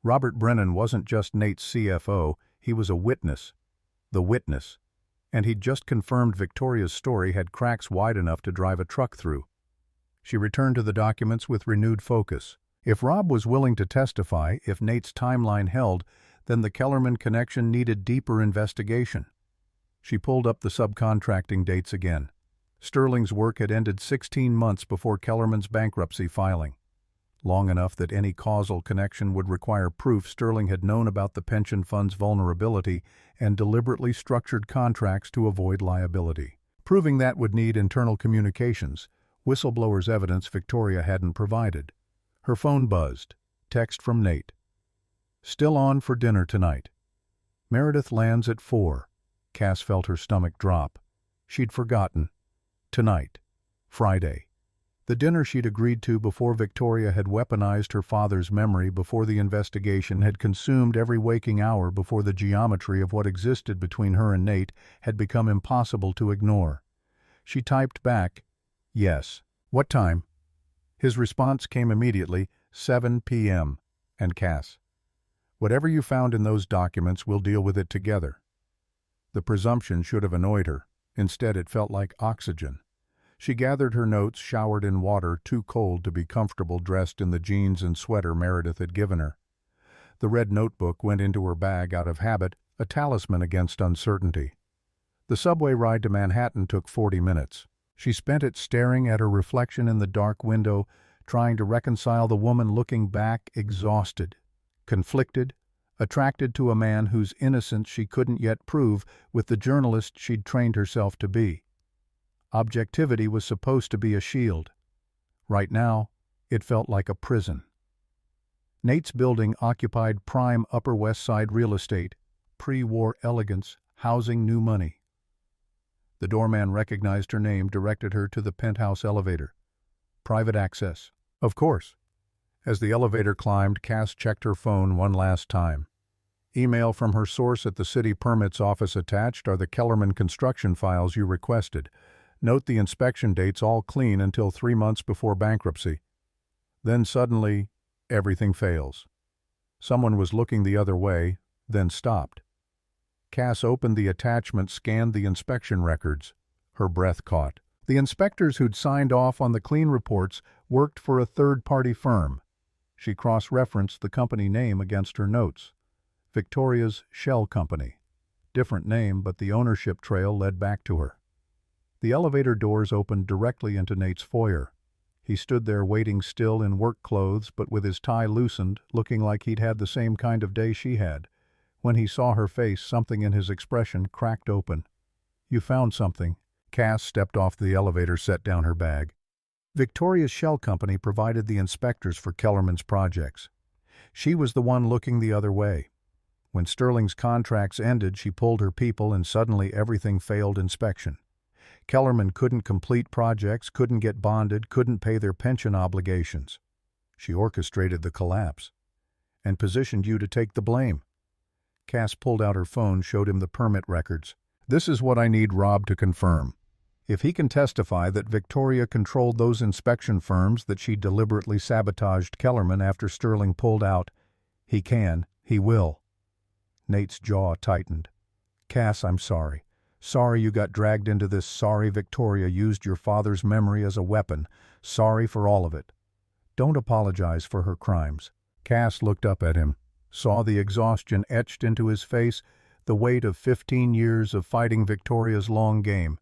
Robert Brennan wasn't just Nate's CFO, he was a witness. The witness. And he'd just confirmed Victoria's story had cracks wide enough to drive a truck through. She returned to the documents with renewed focus. If Rob was willing to testify, if Nate's timeline held, then the Kellerman connection needed deeper investigation. She pulled up the subcontracting dates again. Sterling's work had ended 16 months before Kellerman's bankruptcy filing. Long enough that any causal connection would require proof Sterling had known about the pension fund's vulnerability and deliberately structured contracts to avoid liability. Proving that would need internal communications, whistleblower's evidence Victoria hadn't provided. Her phone buzzed. Text from Nate. Still on for dinner tonight. Meredith lands at 4. Cass felt her stomach drop. She'd forgotten. Tonight. Friday. The dinner she'd agreed to before Victoria had weaponized her father's memory, before the investigation had consumed every waking hour, before the geometry of what existed between her and Nate had become impossible to ignore. She typed back, "Yes." "What time?" His response came immediately, 7 p.m. And Cass, "Whatever you found in those documents, we'll deal with it together." The presumption should have annoyed her. Instead, it felt like oxygen. She gathered her notes, showered in water too cold to be comfortable, dressed in the jeans and sweater Meredith had given her. The red notebook went into her bag out of habit, a talisman against uncertainty. The subway ride to Manhattan took 40 minutes. She spent it staring at her reflection in the dark window, trying to reconcile the woman looking back, exhausted, conflicted, attracted to a man whose innocence she couldn't yet prove, with the journalist she'd trained herself to be. Objectivity was supposed to be a shield. Right now, it felt like a prison. Nate's building occupied prime Upper West Side real estate, pre-war elegance, housing new money. The doorman recognized her name, directed her to the penthouse elevator. Private access. Of course. As the elevator climbed, Cass checked her phone one last time. Email from her source at the city permits office. Attached are the Kellerman construction files you requested. Note the inspection dates all clean until 3 months before bankruptcy. Then suddenly, everything fails. Someone was looking the other way, then stopped. Cass opened the attachment, scanned the inspection records. Her breath caught. The inspectors who'd signed off on the clean reports worked for a third-party firm. She cross-referenced the company name against her notes. Victoria's Shell Company. Different name, but the ownership trail led back to her. The elevator doors opened directly into Nate's foyer. He stood there waiting, still in work clothes, but with his tie loosened, looking like he'd had the same kind of day she had. When he saw her face, something in his expression cracked open. "You found something." Cass stepped off the elevator, set down her bag. Victoria's Shell Company provided the inspectors for Kellerman's projects. She was the one looking the other way. When Sterling's contracts ended, she pulled her people, and suddenly everything failed inspection. Kellerman couldn't complete projects, couldn't get bonded, couldn't pay their pension obligations. She orchestrated the collapse and positioned you to take the blame. Cass pulled out her phone, showed him the permit records. "This is what I need Rob to confirm. If he can testify that Victoria controlled those inspection firms, that she deliberately sabotaged Kellerman after Sterling pulled out, he can, he will." Nate's jaw tightened. "Cass, I'm sorry. Sorry you got dragged into this. Sorry Victoria used your father's memory as a weapon. Sorry for all of it. Don't apologize for her crimes." Cass looked up at him, saw the exhaustion etched into his face, the weight of 15 years of fighting Victoria's long game.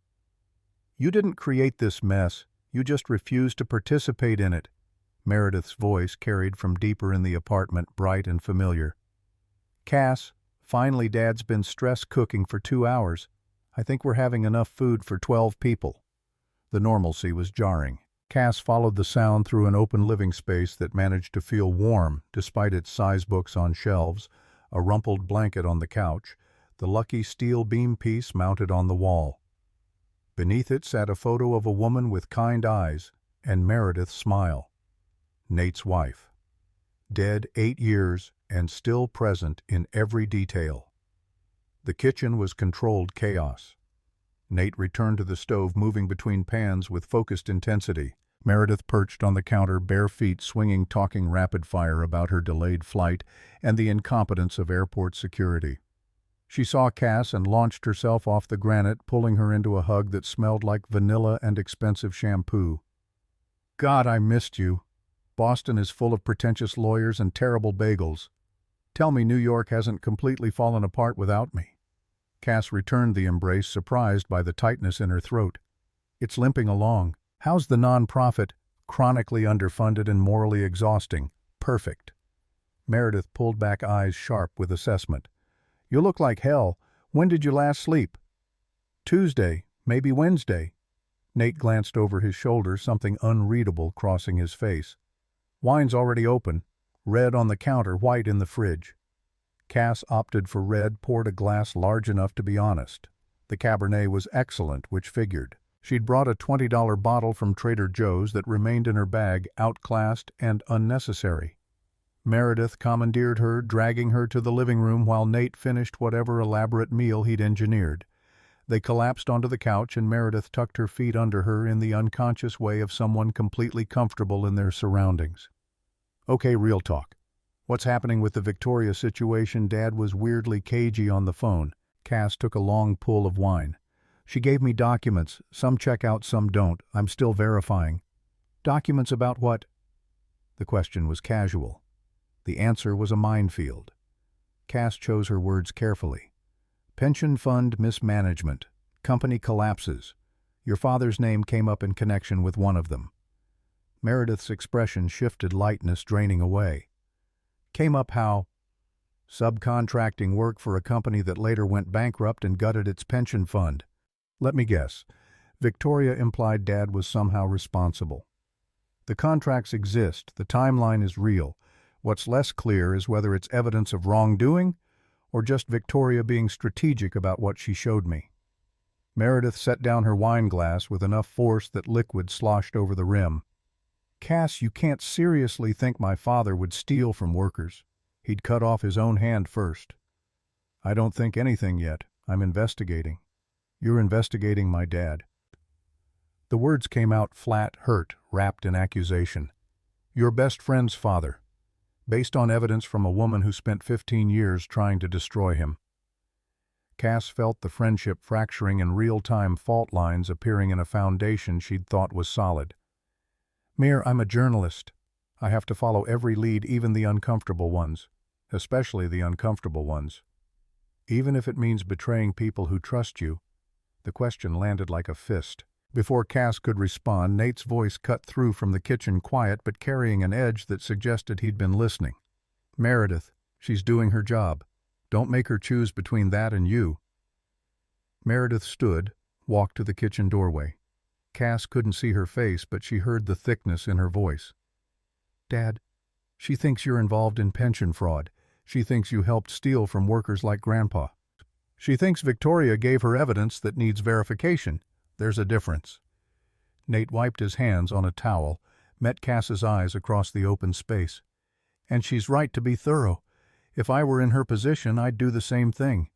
"You didn't create this mess. You just refused to participate in it." Meredith's voice carried from deeper in the apartment, bright and familiar. "Cass, finally Dad's been stress cooking for 2 hours. I think we're having enough food for 12 people." The normalcy was jarring. Cass followed the sound through an open living space that managed to feel warm despite its size books on shelves, a rumpled blanket on the couch, the lucky steel beam piece mounted on the wall. Beneath it sat a photo of a woman with kind eyes and Meredith's smile. Nate's wife. Dead 8 years and still present in every detail. The kitchen was controlled chaos. Nate returned to the stove, moving between pans with focused intensity. Meredith perched on the counter, bare feet swinging, talking rapid-fire about her delayed flight and the incompetence of airport security. She saw Cass and launched herself off the granite, pulling her into a hug that smelled like vanilla and expensive shampoo. God, I missed you. Boston is full of pretentious lawyers and terrible bagels. Tell me New York hasn't completely fallen apart without me." Cass returned the embrace, surprised by the tightness in her throat. "It's limping along. How's the non-profit? Chronically underfunded and morally exhausting. Perfect." Meredith pulled back, eyes sharp with assessment. "You look like hell. When did you last sleep?" "Tuesday, maybe Wednesday." Nate glanced over his shoulder, something unreadable crossing his face. "Wine's already open. Red on the counter, white in the fridge." Cass opted for red, poured a glass large enough to be honest. The Cabernet was excellent, which figured. She'd brought a $20 bottle from Trader Joe's that remained in her bag, outclassed and unnecessary. Meredith commandeered her, dragging her to the living room while Nate finished whatever elaborate meal he'd engineered. They collapsed onto the couch and Meredith tucked her feet under her in the unconscious way of someone completely comfortable in their surroundings. "Okay, real talk. What's happening with the Victoria situation?" Dad was weirdly cagey on the phone. Cass took a long pull of wine. "She gave me documents. Some check out, some don't. I'm still verifying." "Documents about what?" The question was casual. The answer was a minefield. Cass chose her words carefully. "Pension fund mismanagement. Company collapses. Your father's name came up in connection with one of them." Meredith's expression shifted, lightness draining away. "Came up how?" "Subcontracting work for a company that later went bankrupt and gutted its pension fund." "Let me guess. Victoria implied Dad was somehow responsible." "The contracts exist. The timeline is real. What's less clear is whether it's evidence of wrongdoing or just Victoria being strategic about what she showed me." Meredith set down her wine glass with enough force that liquid sloshed over the rim. "Cass, you can't seriously think my father would steal from workers. He'd cut off his own hand first." "I don't think anything yet. I'm investigating." "You're investigating my dad." The words came out flat, hurt, wrapped in accusation. "Your best friend's father. Based on evidence from a woman who spent 15 years trying to destroy him." Cass felt the friendship fracturing and real-time fault lines appearing in a foundation she'd thought was solid. "Mir, I'm a journalist. I have to follow every lead, even the uncomfortable ones. Especially the uncomfortable ones. Even if it means betraying people who trust you." The question landed like a fist. Before Cass could respond, Nate's voice cut through from the kitchen, quiet but carrying an edge that suggested he'd been listening. "Meredith, she's doing her job. Don't make her choose between that and you." Meredith stood, walked to the kitchen doorway. Cass couldn't see her face, but she heard the thickness in her voice. "Dad, she thinks you're involved in pension fraud. She thinks you helped steal from workers like Grandpa. She thinks Victoria gave her evidence that needs verification. There's a difference." Nate wiped his hands on a towel, met Cass's eyes across the open space. "And she's right to be thorough. If I were in her position, I'd do the same thing."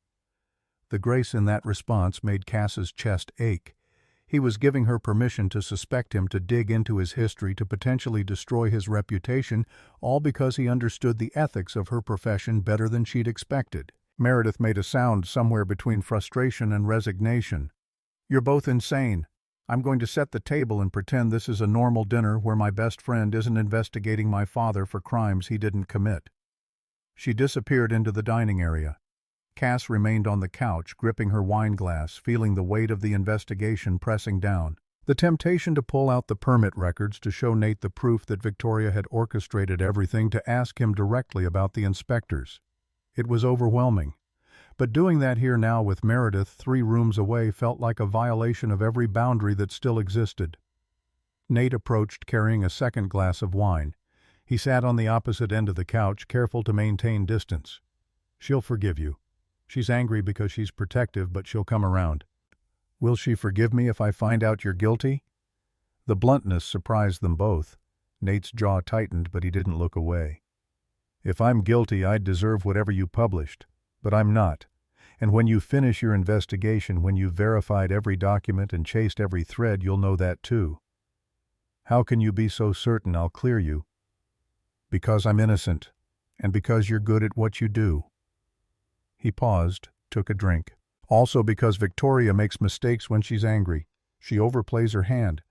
The grace in that response made Cass's chest ache. He was giving her permission to suspect him, to dig into his history, to potentially destroy his reputation, all because he understood the ethics of her profession better than she'd expected. Meredith made a sound somewhere between frustration and resignation. "You're both insane. I'm going to set the table and pretend this is a normal dinner where my best friend isn't investigating my father for crimes he didn't commit." She disappeared into the dining area. Cass remained on the couch, gripping her wine glass, feeling the weight of the investigation pressing down. The temptation to pull out the permit records to show Nate the proof that Victoria had orchestrated everything, to ask him directly about the inspectors. It was overwhelming. But doing that here now with Meredith 3 rooms away felt like a violation of every boundary that still existed. Nate approached, carrying a second glass of wine. He sat on the opposite end of the couch, careful to maintain distance. "She'll forgive you. She's angry because she's protective, but she'll come around." "Will she forgive me if I find out you're guilty?" The bluntness surprised them both. Nate's jaw tightened, but he didn't look away. "If I'm guilty, I'd deserve whatever you published. But I'm not. And when you finish your investigation, when you've verified every document and chased every thread, you'll know that too." "How can you be so certain I'll clear you?" "Because I'm innocent, and because you're good at what you do." He paused, took a drink. "Also because Victoria makes mistakes when she's angry. She overplays her hand.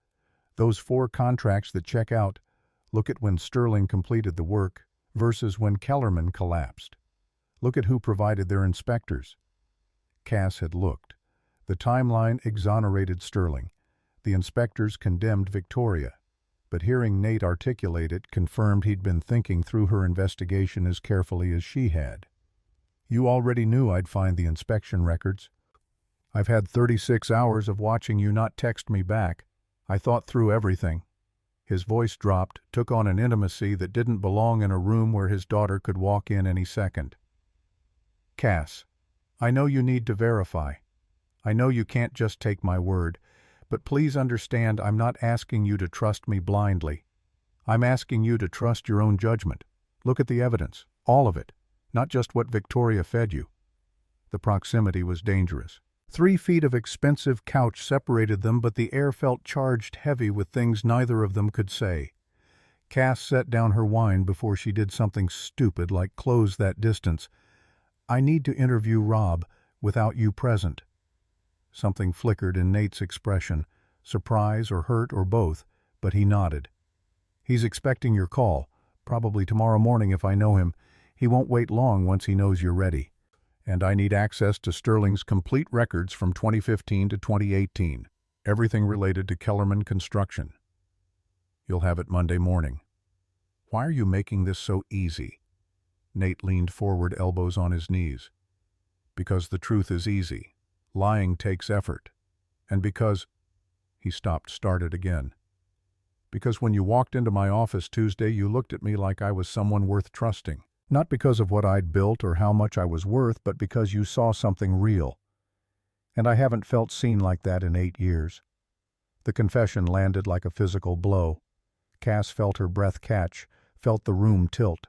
Those 4 contracts that check out, look at when Sterling completed the work versus when Kellerman collapsed. Look at who provided their inspectors. Cass had looked. The timeline exonerated Sterling. The inspectors condemned Victoria. But hearing Nate articulate it confirmed he'd been thinking through her investigation as carefully as she had. You already knew I'd find the inspection records. I've had 36 hours of watching you not text me back. I thought through everything. His voice dropped, took on an intimacy that didn't belong in a room where his daughter could walk in any second. Cass, I know you need to verify. I know you can't just take my word, but please understand I'm not asking you to trust me blindly. I'm asking you to trust your own judgment. Look at the evidence, all of it, not just what Victoria fed you. The proximity was dangerous. 3 feet of expensive couch separated them, but the air felt charged heavy with things neither of them could say. Cass set down her wine before she did something stupid like close that distance. I need to interview Rob without you present. Something flickered in Nate's expression, surprise or hurt or both, but he nodded. He's expecting your call, probably tomorrow morning if I know him. He won't wait long once he knows you're ready. And I need access to Sterling's complete records from 2015 to 2018, everything related to Kellerman Construction. You'll have it Monday morning. Why are you making this so easy? Nate leaned forward, elbows on his knees. Because the truth is easy. Lying takes effort. And because... He stopped, started again. Because when you walked into my office Tuesday, you looked at me like I was someone worth trusting. Not because of what I'd built or how much I was worth, but because you saw something real. And I haven't felt seen like that in 8 years. The confession landed like a physical blow. Cass felt her breath catch, felt the room tilt.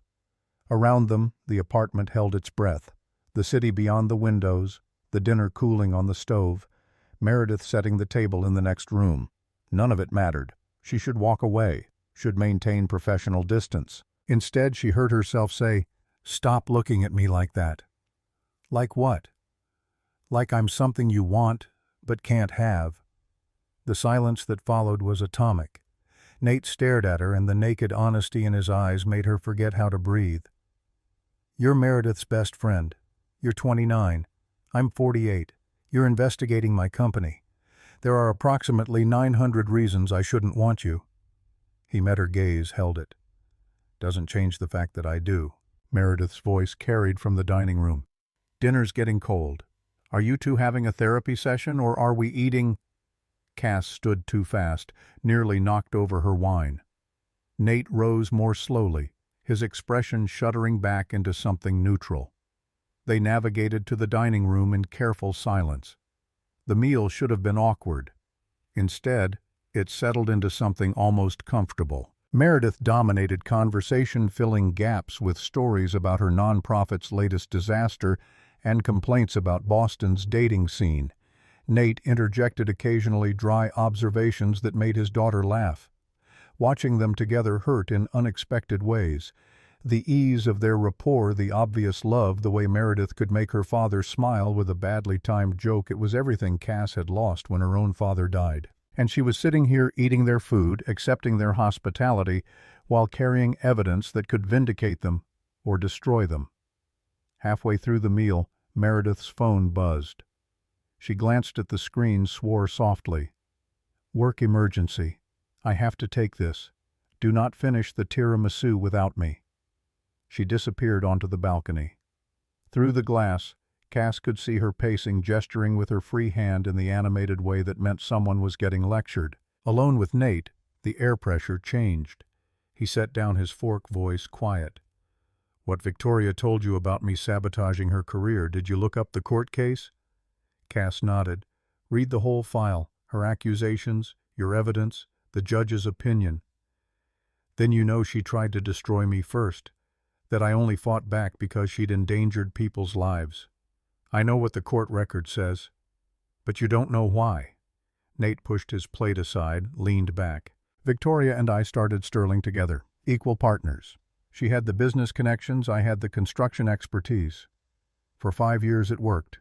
Around them, the apartment held its breath. The city beyond the windows, the dinner cooling on the stove, Meredith setting the table in the next room. None of it mattered. She should walk away, should maintain professional distance. Instead, she heard herself say, "Stop looking at me like that." Like what? Like I'm something you want, but can't have. The silence that followed was atomic. Nate stared at her, and the naked honesty in his eyes made her forget how to breathe. You're Meredith's best friend. You're 29. I'm 48. You're investigating my company. There are approximately 900 reasons I shouldn't want you. He met her gaze, held it. Doesn't change the fact that I do. Meredith's voice carried from the dining room. Dinner's getting cold. Are you two having a therapy session, or are we eating? Cass stood too fast, nearly knocked over her wine. Nate rose more slowly, his expression shuddering back into something neutral. They navigated to the dining room in careful silence. The meal should have been awkward. Instead, it settled into something almost comfortable. Meredith dominated conversation, filling gaps with stories about her nonprofit's latest disaster and complaints about Boston's dating scene. Nate interjected occasionally dry observations that made his daughter laugh. Watching them together hurt in unexpected ways. The ease of their rapport, the obvious love, the way Meredith could make her father smile with a badly timed joke, it was everything Cass had lost when her own father died. And she was sitting here eating their food, accepting their hospitality, while carrying evidence that could vindicate them or destroy them. Halfway through the meal, Meredith's phone buzzed. She glanced at the screen, swore softly. Work emergency. I have to take this. Do not finish the tiramisu without me. She disappeared onto the balcony. Through the glass, Cass could see her pacing, gesturing with her free hand in the animated way that meant someone was getting lectured. Alone with Nate, the air pressure changed. He set down his fork, voice quiet. What Victoria told you about me sabotaging her career, did you look up the court case? Cass nodded. Read the whole file, her accusations, your evidence, the judge's opinion. Then you know she tried to destroy me first, that I only fought back because she'd endangered people's lives. I know what the court record says, but you don't know why. Nate pushed his plate aside, leaned back. Victoria and I started Sterling together, equal partners. She had the business connections, I had the construction expertise. For 5 years it worked.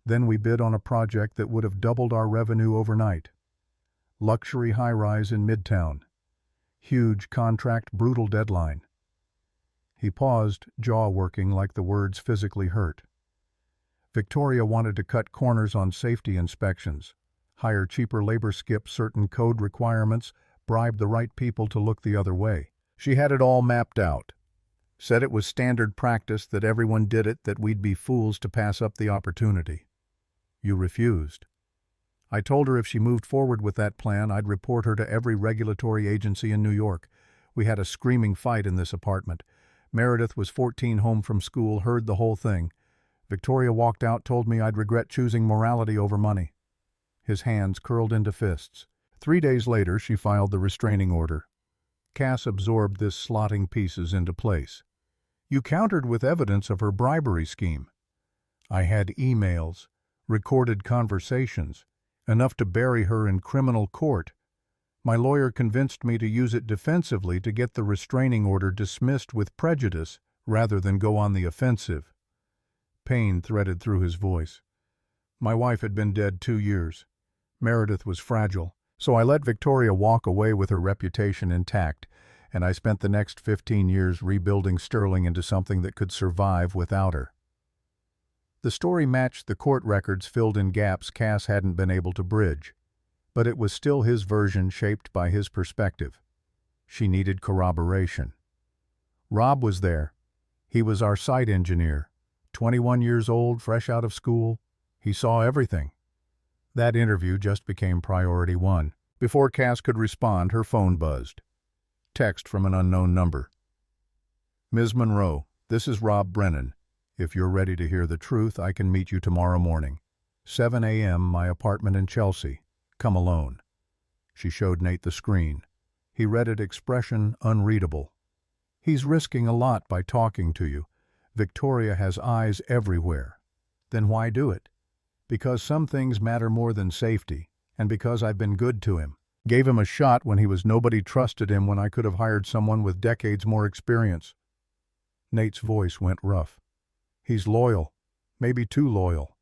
Then we bid on a project that would have doubled our revenue overnight. Luxury high-rise in Midtown. Huge contract, brutal deadline. He paused, jaw working like the words physically hurt. Victoria wanted to cut corners on safety inspections, hire cheaper labor, skip certain code requirements, bribe the right people to look the other way. She had it all mapped out. Said it was standard practice, that everyone did it, that we'd be fools to pass up the opportunity. You refused. I told her if she moved forward with that plan, I'd report her to every regulatory agency in New York. We had a screaming fight in this apartment. Meredith was 14, home from school, heard the whole thing. Victoria walked out, told me I'd regret choosing morality over money. His hands curled into fists. 3 days later, she filed the restraining order. Cass absorbed this, slotting pieces into place. You countered with evidence of her bribery scheme. I had emails, recorded conversations, enough to bury her in criminal court. My lawyer convinced me to use it defensively to get the restraining order dismissed with prejudice rather than go on the offensive. Pain threaded through his voice. My wife had been dead 2 years. Meredith was fragile, so I let Victoria walk away with her reputation intact, and I spent the next 15 years rebuilding Sterling into something that could survive without her. The story matched the court records, filled in gaps Cass hadn't been able to bridge, but it was still his version, shaped by his perspective. She needed corroboration. Rob was there. He was our site engineer, 21 years old, fresh out of school. He saw everything. That interview just became priority one. Before Cass could respond, her phone buzzed. Text from an unknown number. Ms. Monroe, this is Rob Brennan. If you're ready to hear the truth, I can meet you tomorrow morning. 7 a.m., my apartment in Chelsea. Come alone. She showed Nate the screen. He read it, expression unreadable. He's risking a lot by talking to you. Victoria has eyes everywhere. Then why do it? Because some things matter more than safety, and because I've been good to him. Gave him a shot when he was nobody, trusted him when I could have hired someone with decades more experience. Nate's voice went rough. He's loyal, maybe too loyal,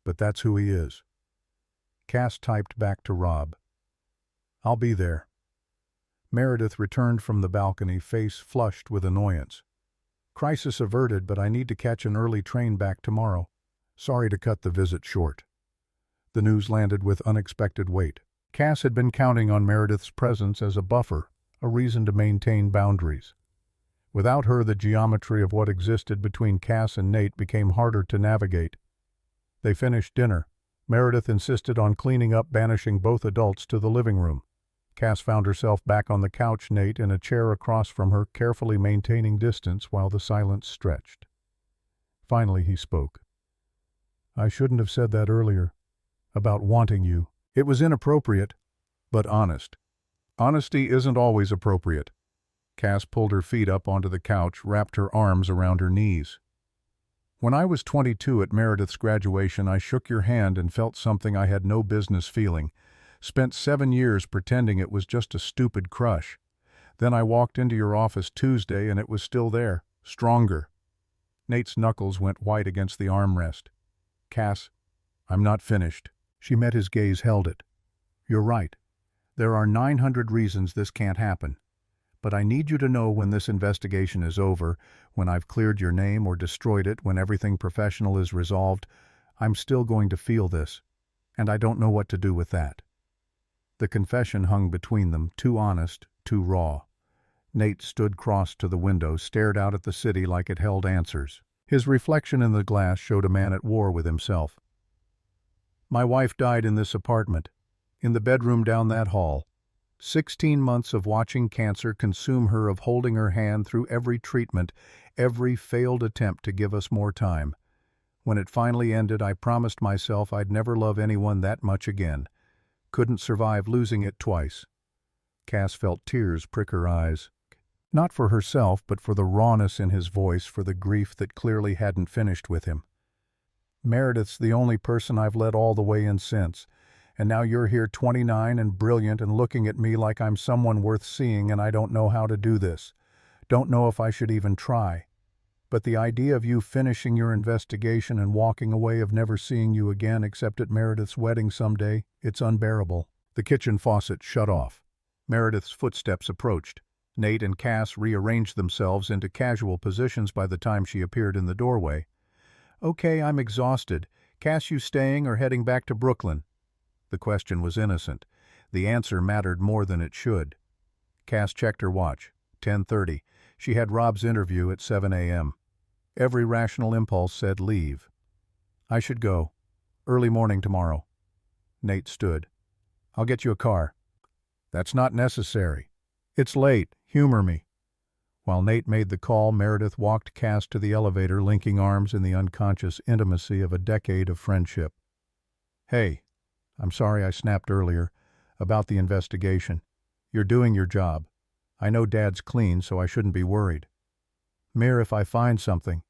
but that's who he is. Cass typed back to Rob. I'll be there. Meredith returned from the balcony, face flushed with annoyance. Crisis averted, but I need to catch an early train back tomorrow. Sorry to cut the visit short. The news landed with unexpected weight. Cass had been counting on Meredith's presence as a buffer, a reason to maintain boundaries. Without her, the geometry of what existed between Cass and Nate became harder to navigate. They finished dinner. Meredith insisted on cleaning up, banishing both adults to the living room. Cass found herself back on the couch, Nate in a chair across from her, carefully maintaining distance while the silence stretched. Finally he spoke. I shouldn't have said that earlier, about wanting you. It was inappropriate, but honest. Honesty isn't always appropriate. Cass pulled her feet up onto the couch, wrapped her arms around her knees. When I was 22 at Meredith's graduation, I shook your hand and felt something I had no business feeling. Spent 7 years pretending it was just a stupid crush. Then I walked into your office Tuesday and it was still there, stronger. Nate's knuckles went white against the armrest. Cass, I'm not finished. She met his gaze, held it. You're right. There are 900 reasons this can't happen. But I need you to know, when this investigation is over, when I've cleared your name or destroyed it, when everything professional is resolved, I'm still going to feel this, and I don't know what to do with that. The confession hung between them, too honest, too raw. Nate stood crossed to the window, stared out at the city like it held answers. His reflection in the glass showed a man at war with himself. My wife died in this apartment, in the bedroom down that hall. 16 months of watching cancer consume her, of holding her hand through every treatment, every failed attempt to give us more time. When it finally ended, I promised myself I'd never love anyone that much again. Couldn't survive losing it twice. Cass felt tears prick her eyes. Not for herself, but for the rawness in his voice, for the grief that clearly hadn't finished with him. Meredith's the only person I've let all the way in since. And now you're here, 29 and brilliant, and looking at me like I'm someone worth seeing, and I don't know how to do this. Don't know if I should even try. But the idea of you finishing your investigation and walking away, of never seeing you again except at Meredith's wedding someday, it's unbearable. The kitchen faucet shut off. Meredith's footsteps approached. Nate and Cass rearranged themselves into casual positions by the time she appeared in the doorway. "Okay, I'm exhausted. Cass, you staying or heading back to Brooklyn?" The question was innocent. The answer mattered more than it should. Cass checked her watch. 10:30. She had Rob's interview at 7 a.m. Every rational impulse said leave. "I should go. Early morning tomorrow." Nate stood. "I'll get you a car." "That's not necessary." "It's late. Humor me." While Nate made the call, Meredith walked Cass to the elevator, linking arms in the unconscious intimacy of a decade of friendship. "Hey, I'm sorry I snapped earlier about the investigation. You're doing your job. I know Dad's clean, so I shouldn't be worried. Mir, if I find something..."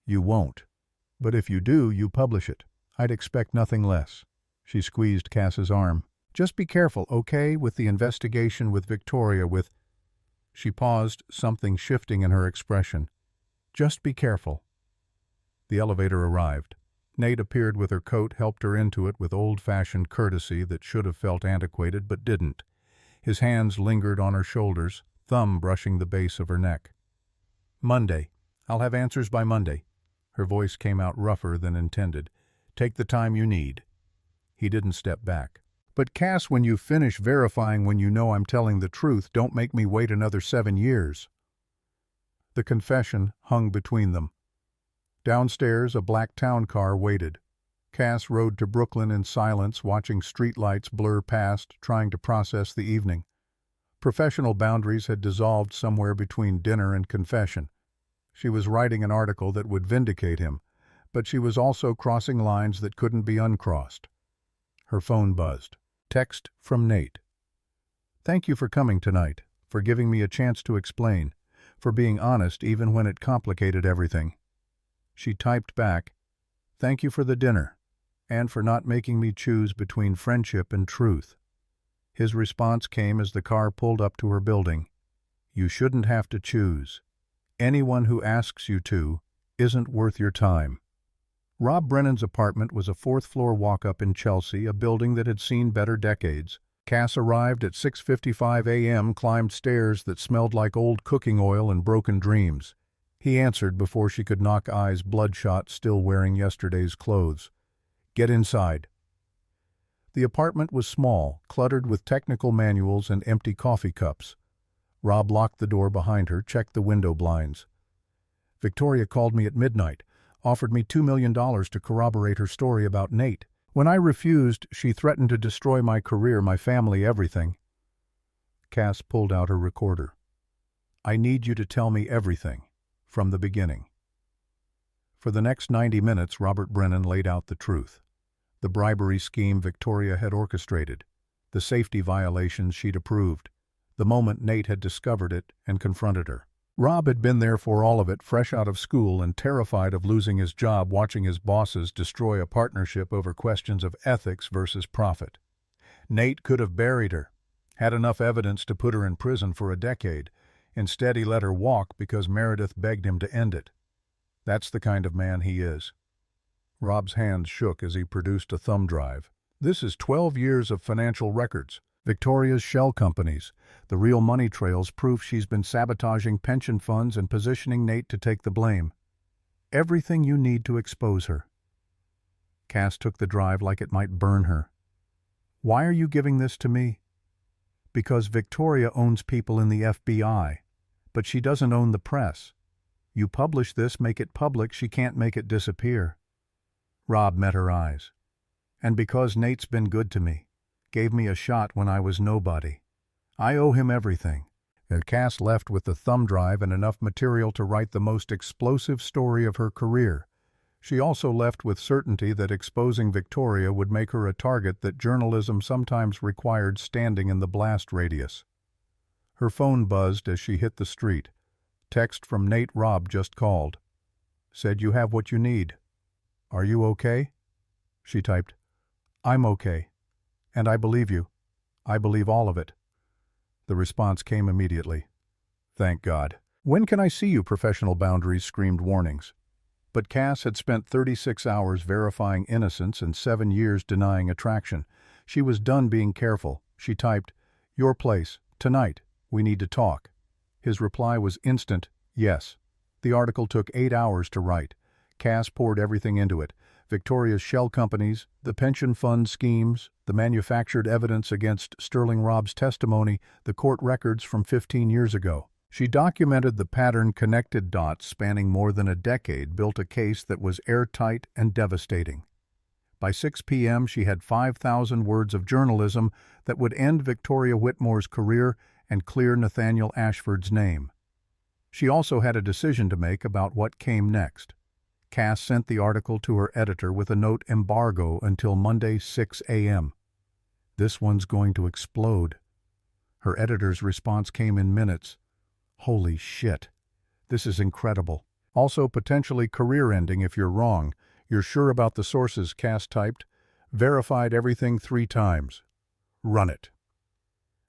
"You won't. But if you do, you publish it. I'd expect nothing less." She squeezed Cass's arm. "Just be careful, okay, with the investigation with Victoria, with..." She paused, something shifting in her expression. "Just be careful." The elevator arrived. Nate appeared with her coat, helped her into it with old-fashioned courtesy that should have felt antiquated but didn't. His hands lingered on her shoulders, thumb brushing the base of her neck. "Monday. I'll have answers by Monday." Her voice came out rougher than intended. "Take the time you need." He didn't step back. "But Cass, when you finish verifying, when you know I'm telling the truth, don't make me wait another 7 years. The confession hung between them. Downstairs, a black town car waited. Cass rode to Brooklyn in silence, watching streetlights blur past, trying to process the evening. Professional boundaries had dissolved somewhere between dinner and confession. She was writing an article that would vindicate him, but she was also crossing lines that couldn't be uncrossed. Her phone buzzed. Text from Nate. "Thank you for coming tonight, for giving me a chance to explain, for being honest even when it complicated everything." She typed back, "Thank you for the dinner, and for not making me choose between friendship and truth." His response came as the car pulled up to her building. "You shouldn't have to choose. Anyone who asks you to isn't worth your time." Rob Brennan's apartment was a fourth-floor walk-up in Chelsea, a building that had seen better decades. Cass arrived at 6:55 a.m., climbed stairs that smelled like old cooking oil and broken dreams. He answered before she could knock eyes bloodshot, still wearing yesterday's clothes. "Get inside." The apartment was small, cluttered with technical manuals and empty coffee cups. Rob locked the door behind her, checked the window blinds. "Victoria called me at midnight, offered me $2 million to corroborate her story about Nate. When I refused, she threatened to destroy my career, my family, everything." Cass pulled out her recorder. "I need you to tell me everything, from the beginning." For the next 90 minutes, Robert Brennan laid out the truth. The bribery scheme Victoria had orchestrated, the safety violations she'd approved, the moment Nate had discovered it and confronted her. Rob had been there for all of it, fresh out of school and terrified of losing his job, watching his bosses destroy a partnership over questions of ethics versus profit. Nate could have buried her, had enough evidence to put her in prison for a decade. Instead, he let her walk because Meredith begged him to end it. That's the kind of man he is. Rob's hands shook as he produced a thumb drive. "This is 12 years of financial records. Victoria's shell companies, the real money trails, proof she's been sabotaging pension funds and positioning Nate to take the blame. Everything you need to expose her." Cass took the drive like it might burn her. "Why are you giving this to me?" "Because Victoria owns people in the FBI, but she doesn't own the press. You publish this, make it public, she can't make it disappear." Rob met her eyes. "And because Nate's been good to me. Gave me a shot when I was nobody. I owe him everything." And Cass left with the thumb drive and enough material to write the most explosive story of her career. She also left with certainty that exposing Victoria would make her a target that journalism sometimes required standing in the blast radius. Her phone buzzed as she hit the street. Text from Nate. "Rob just called. Said you have what you need. Are you okay?" She typed, "I'm okay. And I believe you. I believe all of it." The response came immediately. "Thank God." "When can I see you?" Professional boundaries screamed warnings. But Cass had spent 36 hours verifying innocence and 7 years denying attraction. She was done being careful. She typed, "Your place, tonight. We need to talk." His reply was instant, "Yes." The article took 8 hours to write. Cass poured everything into it. Victoria's shell companies, the pension fund schemes, the manufactured evidence against Sterling Robb's testimony, the court records from 15 years ago. She documented the pattern, connected dots spanning more than a decade, built a case that was airtight and devastating. By 6 p.m. she had 5,000 words of journalism that would end Victoria Whitmore's career and clear Nathaniel Ashford's name. She also had a decision to make about what came next. Cass sent the article to her editor with a note: embargo until Monday 6 a.m. "This one's going to explode." Her editor's response came in minutes. "Holy shit. This is incredible. Also potentially career-ending if you're wrong. You're sure about the sources?" Cass typed. "Verified everything 3 times. Run it."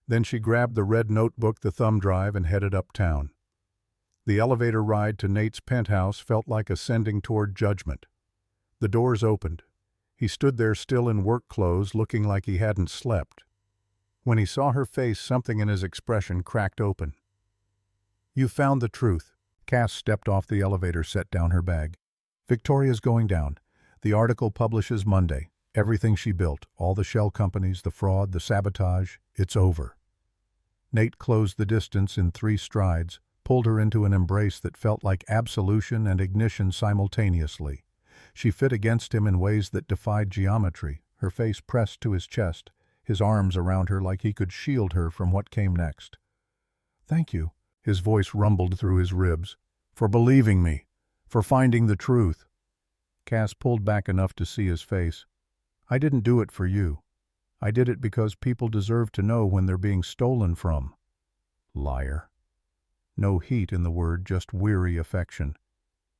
Then she grabbed the red notebook, the thumb drive, and headed uptown. The elevator ride to Nate's penthouse felt like ascending toward judgment. The doors opened. He stood there still in work clothes, looking like he hadn't slept. When he saw her face, something in his expression cracked open. "You found the truth." Cass stepped off the elevator, set down her bag. "Victoria's going down. The article publishes Monday. Everything she built, all the shell companies, the fraud, the sabotage, it's over." Nate closed the distance in 3 strides, pulled her into an embrace that felt like absolution and ignition simultaneously. She fit against him in ways that defied geometry, her face pressed to his chest, his arms around her like he could shield her from what came next. "Thank you," his voice rumbled through his ribs, "for believing me, for finding the truth." Cass pulled back enough to see his face. "I didn't do it for you. I did it because people deserve to know when they're being stolen from." Liar. No heat in the word, just weary affection.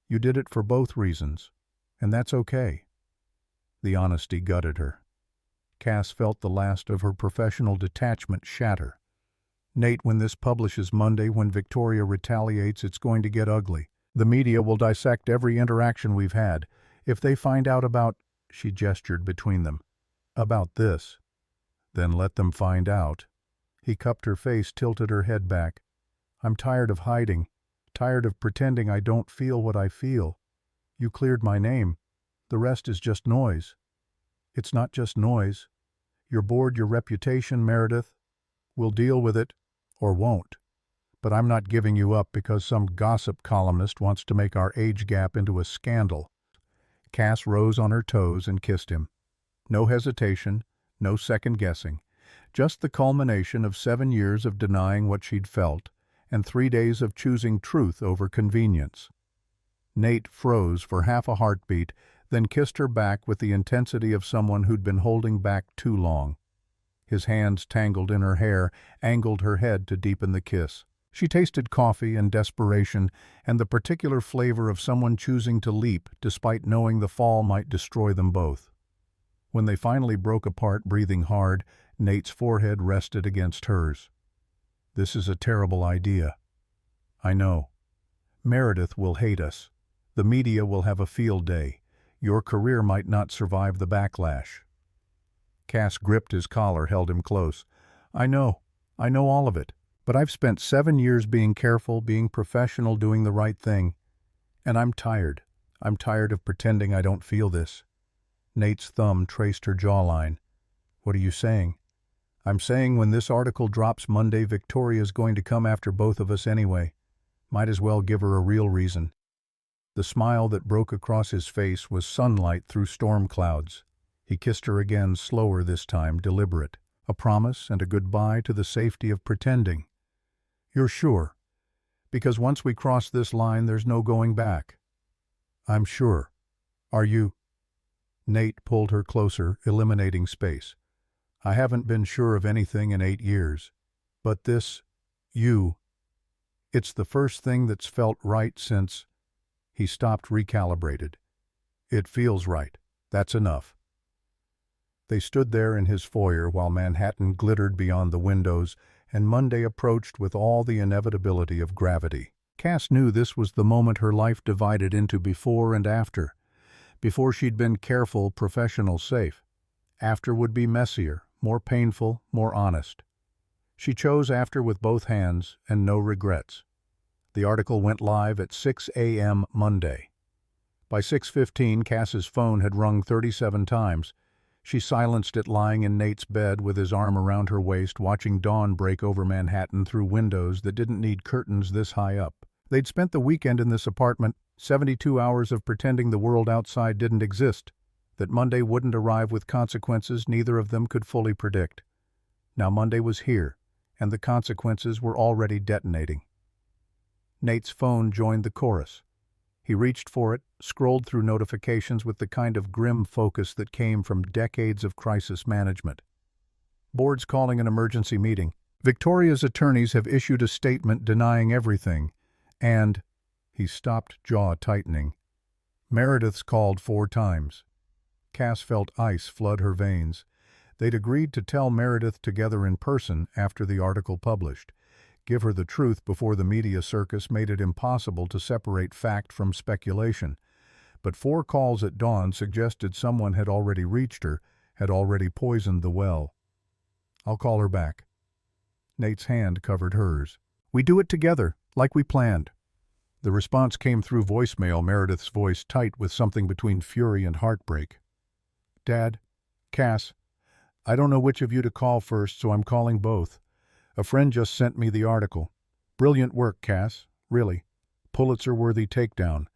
"You did it for both reasons, and that's okay." The honesty gutted her. Cass felt the last of her professional detachment shatter. "Nate, when this publishes Monday, when Victoria retaliates, it's going to get ugly. The media will dissect every interaction we've had. If they find out about," she gestured between them, "about this, then let them find out." He cupped her face, tilted her head back. "I'm tired of hiding, tired of pretending I don't feel what I feel. You cleared my name. The rest is just noise." "It's not just noise. Your board, your reputation, Meredith. We'll deal with it, or won't. But I'm not giving you up because some gossip columnist wants to make our age gap into a scandal." Cass rose on her toes and kissed him. No hesitation, no second-guessing. Just the culmination of 7 years of denying what she'd felt, and 3 days of choosing truth over convenience. Nate froze for half a heartbeat, then kissed her back with the intensity of someone who'd been holding back too long. His hands tangled in her hair, angled her head to deepen the kiss. She tasted coffee and desperation, and the particular flavor of someone choosing to leap despite knowing the fall might destroy them both. When they finally broke apart, breathing hard, Nate's forehead rested against hers. "This is a terrible idea. I know. Meredith will hate us. The media will have a field day. Your career might not survive the backlash." Cass gripped his collar, held him close. I know all of it. But I've spent 7 years being careful, being professional, doing the right thing. And I'm tired. I'm tired of pretending I don't feel this." Nate's thumb traced her jawline. "What are you saying?" "I'm saying when this article drops Monday, Victoria's going to come after both of us anyway. Might as well give her a real reason." The smile that broke across his face was sunlight through storm clouds. He kissed her again, slower this time, deliberate. A promise and a goodbye to the safety of pretending. "You're sure? Because once we cross this line, there's no going back." "I'm sure. Are you?" Nate pulled her closer, eliminating space. "I haven't been sure of anything in 8 years. But this, it's the first thing that's felt right since—" He stopped, recalibrated. "It feels right. That's enough." They stood there in his foyer while Manhattan glittered beyond the windows, and Monday approached with all the inevitability of gravity. Cass knew this was the moment her life divided into before and after. Before she'd been careful, professional, safe. After would be messier, more painful, more honest. She chose after with both hands and no regrets. The article went live at 6 a.m. Monday. By 6:15, Cass's phone had rung 37 times. She silenced it lying in Nate's bed with his arm around her waist, watching dawn break over Manhattan through windows that didn't need curtains this high up. They'd spent the weekend in this apartment, 72 hours of pretending the world outside didn't exist, that Monday wouldn't arrive with consequences neither of them could fully predict. Now Monday was here, and the consequences were already detonating. Nate's phone joined the chorus. He reached for it, scrolled through notifications with the kind of grim focus that came from decades of crisis management. Board's calling an emergency meeting. Victoria's attorneys have issued a statement denying everything, and, he stopped, jaw tightening. Meredith's called 4 times. Cass felt ice flood her veins. They'd agreed to tell Meredith together in person after the article published, give her the truth before the media circus made it impossible to separate fact from speculation. But 4 calls at dawn suggested someone had already reached her, had already poisoned the well. I'll call her back. Nate's hand covered hers. We do it together, like we planned. The response came through voicemail, Meredith's voice tight with something between fury and heartbreak. Dad, Cass, I don't know which of you to call first, so I'm calling both. A friend just sent me the article. Brilliant work, Cass, really. Pulitzer-worthy takedown.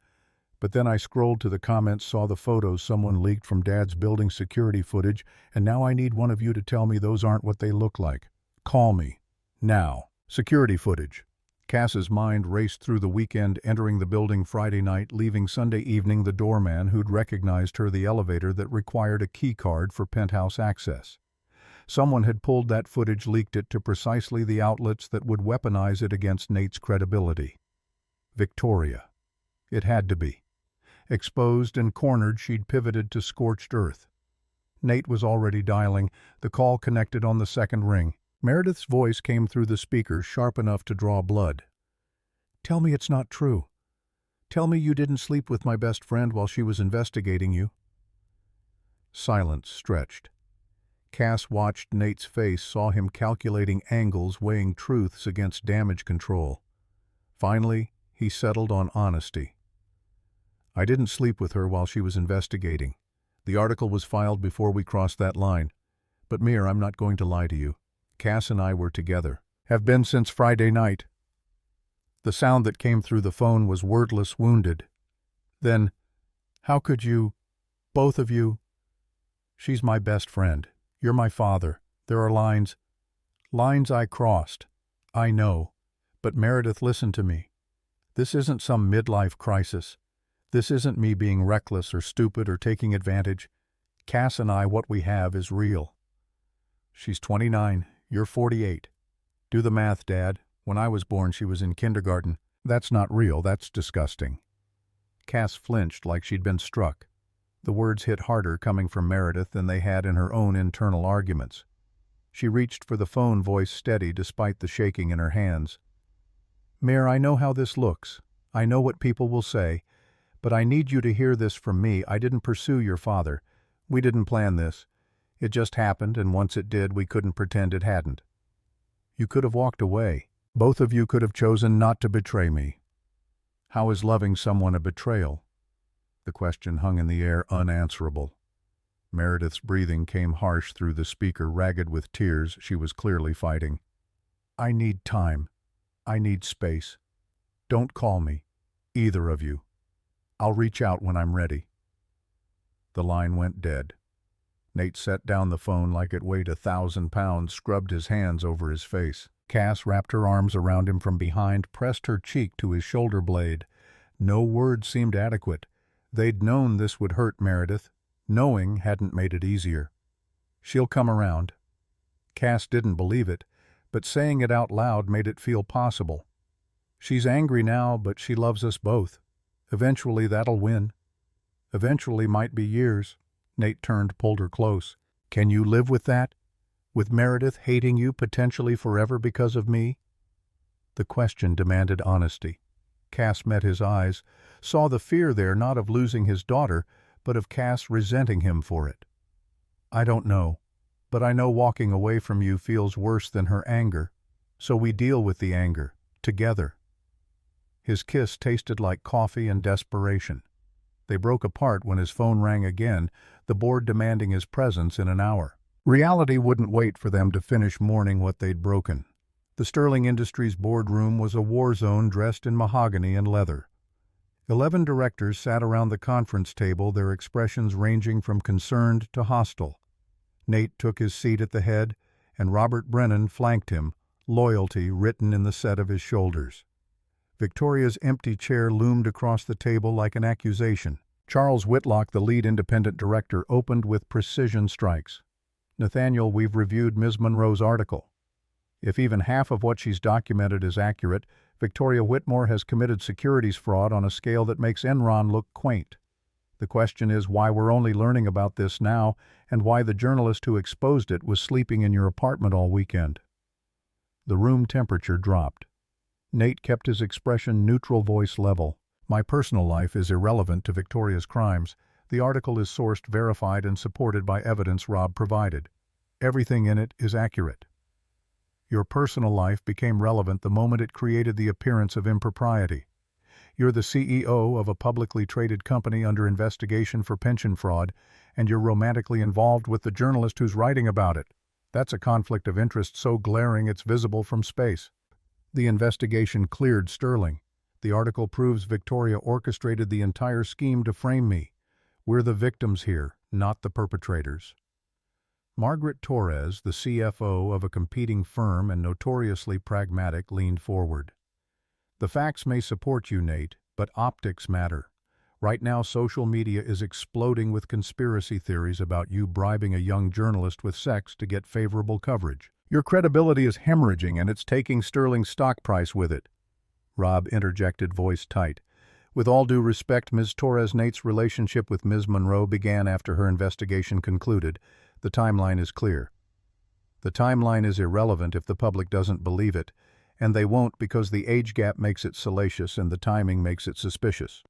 But then I scrolled to the comments, saw the photos someone leaked from Dad's building security footage, and now I need one of you to tell me those aren't what they look like. Call me. Now. Security footage. Cass's mind raced through the weekend, entering the building Friday night, leaving Sunday evening the doorman who'd recognized her, the elevator that required a key card for penthouse access. Someone had pulled that footage, leaked it to precisely the outlets that would weaponize it against Nate's credibility. Victoria. It had to be. Exposed and cornered, she'd pivoted to scorched earth. Nate was already dialing. The call connected on the second ring. Meredith's voice came through the speaker, sharp enough to draw blood. Tell me it's not true. Tell me you didn't sleep with my best friend while she was investigating you. Silence stretched. Cass watched Nate's face, saw him calculating angles, weighing truths against damage control. Finally, he settled on honesty. I didn't sleep with her while she was investigating. The article was filed before we crossed that line. But Mir, I'm not going to lie to you. Cass and I were together. Have been since Friday night. The sound that came through the phone was wordless, wounded. Then, how could you, both of you? She's my best friend. You're my father. There are lines I crossed. I know. But Meredith, listen to me. This isn't some midlife crisis. This isn't me being reckless or stupid or taking advantage. Cass and I, what we have is real. She's 29. You're 48. Do the math, Dad. When I was born, she was in kindergarten. That's not real. That's disgusting. Cass flinched like she'd been struck. The words hit harder coming from Meredith than they had in her own internal arguments. She reached for the phone, voice steady despite the shaking in her hands. Mir, I know how this looks. I know what people will say. But I need you to hear this from me. I didn't pursue your father. We didn't plan this. It just happened, and once it did, we couldn't pretend it hadn't. You could have walked away. Both of you could have chosen not to betray me. How is loving someone a betrayal? The question hung in the air, unanswerable. Meredith's breathing came harsh through the speaker, ragged with tears. She was clearly fighting. I need time. I need space. Don't call me, either of you. I'll reach out when I'm ready. The line went dead. Nate set down the phone like it weighed 1,000 pounds, scrubbed his hands over his face. Cass wrapped her arms around him from behind, pressed her cheek to his shoulder blade. No words seemed adequate. They'd known this would hurt Meredith. Knowing hadn't made it easier. She'll come around. Cass didn't believe it, but saying it out loud made it feel possible. She's angry now, but she loves us both. Eventually that'll win. Eventually might be years. Nate turned, pulled her close. Can you live with that? With Meredith hating you potentially forever because of me? The question demanded honesty. Cass met his eyes, saw the fear there, not of losing his daughter, but of Cass resenting him for it. I don't know. But I know walking away from you feels worse than her anger. So we deal with the anger, together." His kiss tasted like coffee and desperation. They broke apart when his phone rang again, the board demanding his presence in an hour. Reality wouldn't wait for them to finish mourning what they'd broken. The Sterling Industries boardroom was a war zone dressed in mahogany and leather. 11 directors sat around the conference table, their expressions ranging from concerned to hostile. Nate took his seat at the head, and Robert Brennan flanked him, loyalty written in the set of his shoulders. Victoria's empty chair loomed across the table like an accusation. Charles Whitlock, the lead independent director, opened with precision strikes. "Nathaniel, we've reviewed Ms. Monroe's article. If even half of what she's documented is accurate, Victoria Whitmore has committed securities fraud on a scale that makes Enron look quaint. The question is why we're only learning about this now and why the journalist who exposed it was sleeping in your apartment all weekend." The room temperature dropped. Nate kept his expression neutral, voice level. "My personal life is irrelevant to Victoria's crimes. The article is sourced, verified, and supported by evidence Rob provided. Everything in it is accurate. Your personal life became relevant the moment it created the appearance of impropriety. You're the CEO of a publicly traded company under investigation for pension fraud, and you're romantically involved with the journalist who's writing about it. That's a conflict of interest so glaring it's visible from space. The investigation cleared Sterling. The article proves Victoria orchestrated the entire scheme to frame me. We're the victims here, not the perpetrators." Margaret Torres, the CFO of a competing firm and notoriously pragmatic, leaned forward. "The facts may support you, Nate, but optics matter. Right now, social media is exploding with conspiracy theories about you bribing a young journalist with sex to get favorable coverage. Your credibility is hemorrhaging, and it's taking Sterling's stock price with it." Rob interjected, voice tight. "With all due respect, Ms. Torres, Nate's relationship with Ms. Monroe began after her investigation concluded. The timeline is clear." "The timeline is irrelevant if the public doesn't believe it, and they won't because the age gap makes it salacious and the timing makes it suspicious."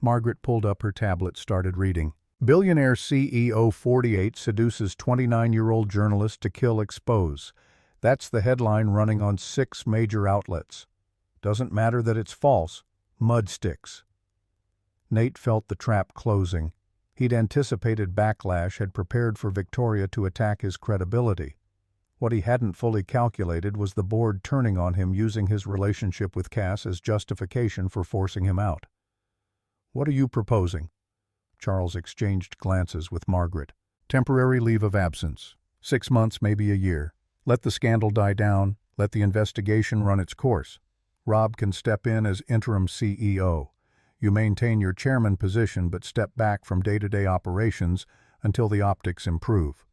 Margaret pulled up her tablet, started reading. "Billionaire CEO 48 seduces 29-year-old journalist to kill, expose." That's the headline running on 6 major outlets. Doesn't matter that it's false. Mud sticks. Nate felt the trap closing. He'd anticipated backlash, had prepared for Victoria to attack his credibility. What he hadn't fully calculated was the board turning on him, using his relationship with Cass as justification for forcing him out. "What are you proposing?" Charles exchanged glances with Margaret. "Temporary leave of absence. 6 months, maybe a year. Let the scandal die down. Let the investigation run its course. Rob can step in as interim CEO. You maintain your chairman position but step back from day-to-day operations until the optics improve."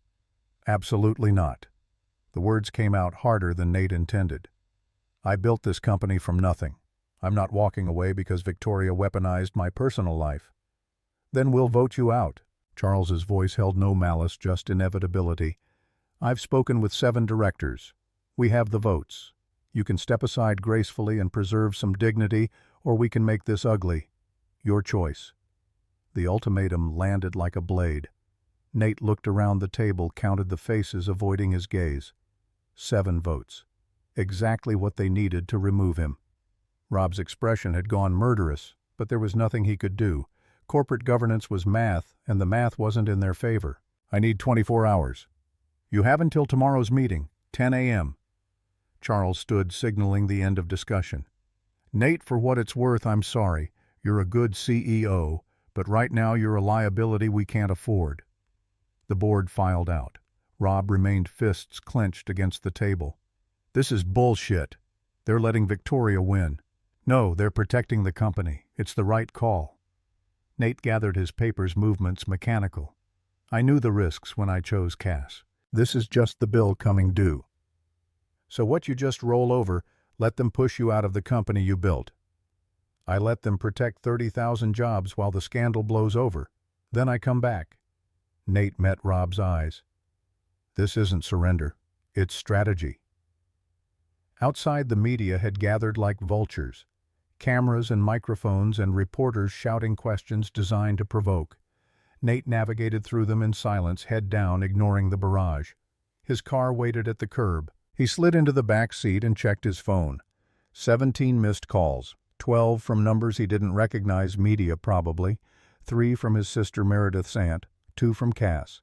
"Absolutely not." The words came out harder than Nate intended. "I built this company from nothing. I'm not walking away because Victoria weaponized my personal life." "Then we'll vote you out." Charles's voice held no malice, just inevitability. "I've spoken with 7 directors. We have the votes. You can step aside gracefully and preserve some dignity, or we can make this ugly. Your choice." The ultimatum landed like a blade. Nate looked around the table, counted the faces, avoiding his gaze. 7 votes. Exactly what they needed to remove him. Rob's expression had gone murderous, but there was nothing he could do. Corporate governance was math, and the math wasn't in their favor. "I need 24 hours. You have until tomorrow's meeting, 10 a.m. Charles stood, signaling the end of discussion. "Nate, for what it's worth, I'm sorry. You're a good CEO, but right now you're a liability we can't afford." The board filed out. Rob remained, fists clenched against the table. "This is bullshit. They're letting Victoria win. No, they're protecting the company. It's the right call." Nate gathered his papers, movements mechanical. "I knew the risks when I chose Cass. This is just the bill coming due. So what, you just roll over, let them push you out of the company you built?" "I let them protect 30,000 jobs while the scandal blows over. Then I come back." Nate met Rob's eyes. "This isn't surrender. It's strategy." Outside, the media had gathered like vultures. Cameras and microphones and reporters shouting questions designed to provoke. Nate navigated through them in silence, head down, ignoring the barrage. His car waited at the curb. He slid into the back seat and checked his phone. 17 missed calls, 12 from numbers he didn't recognize, media probably, 3 from his sister Meredith's aunt, 2 from Cass.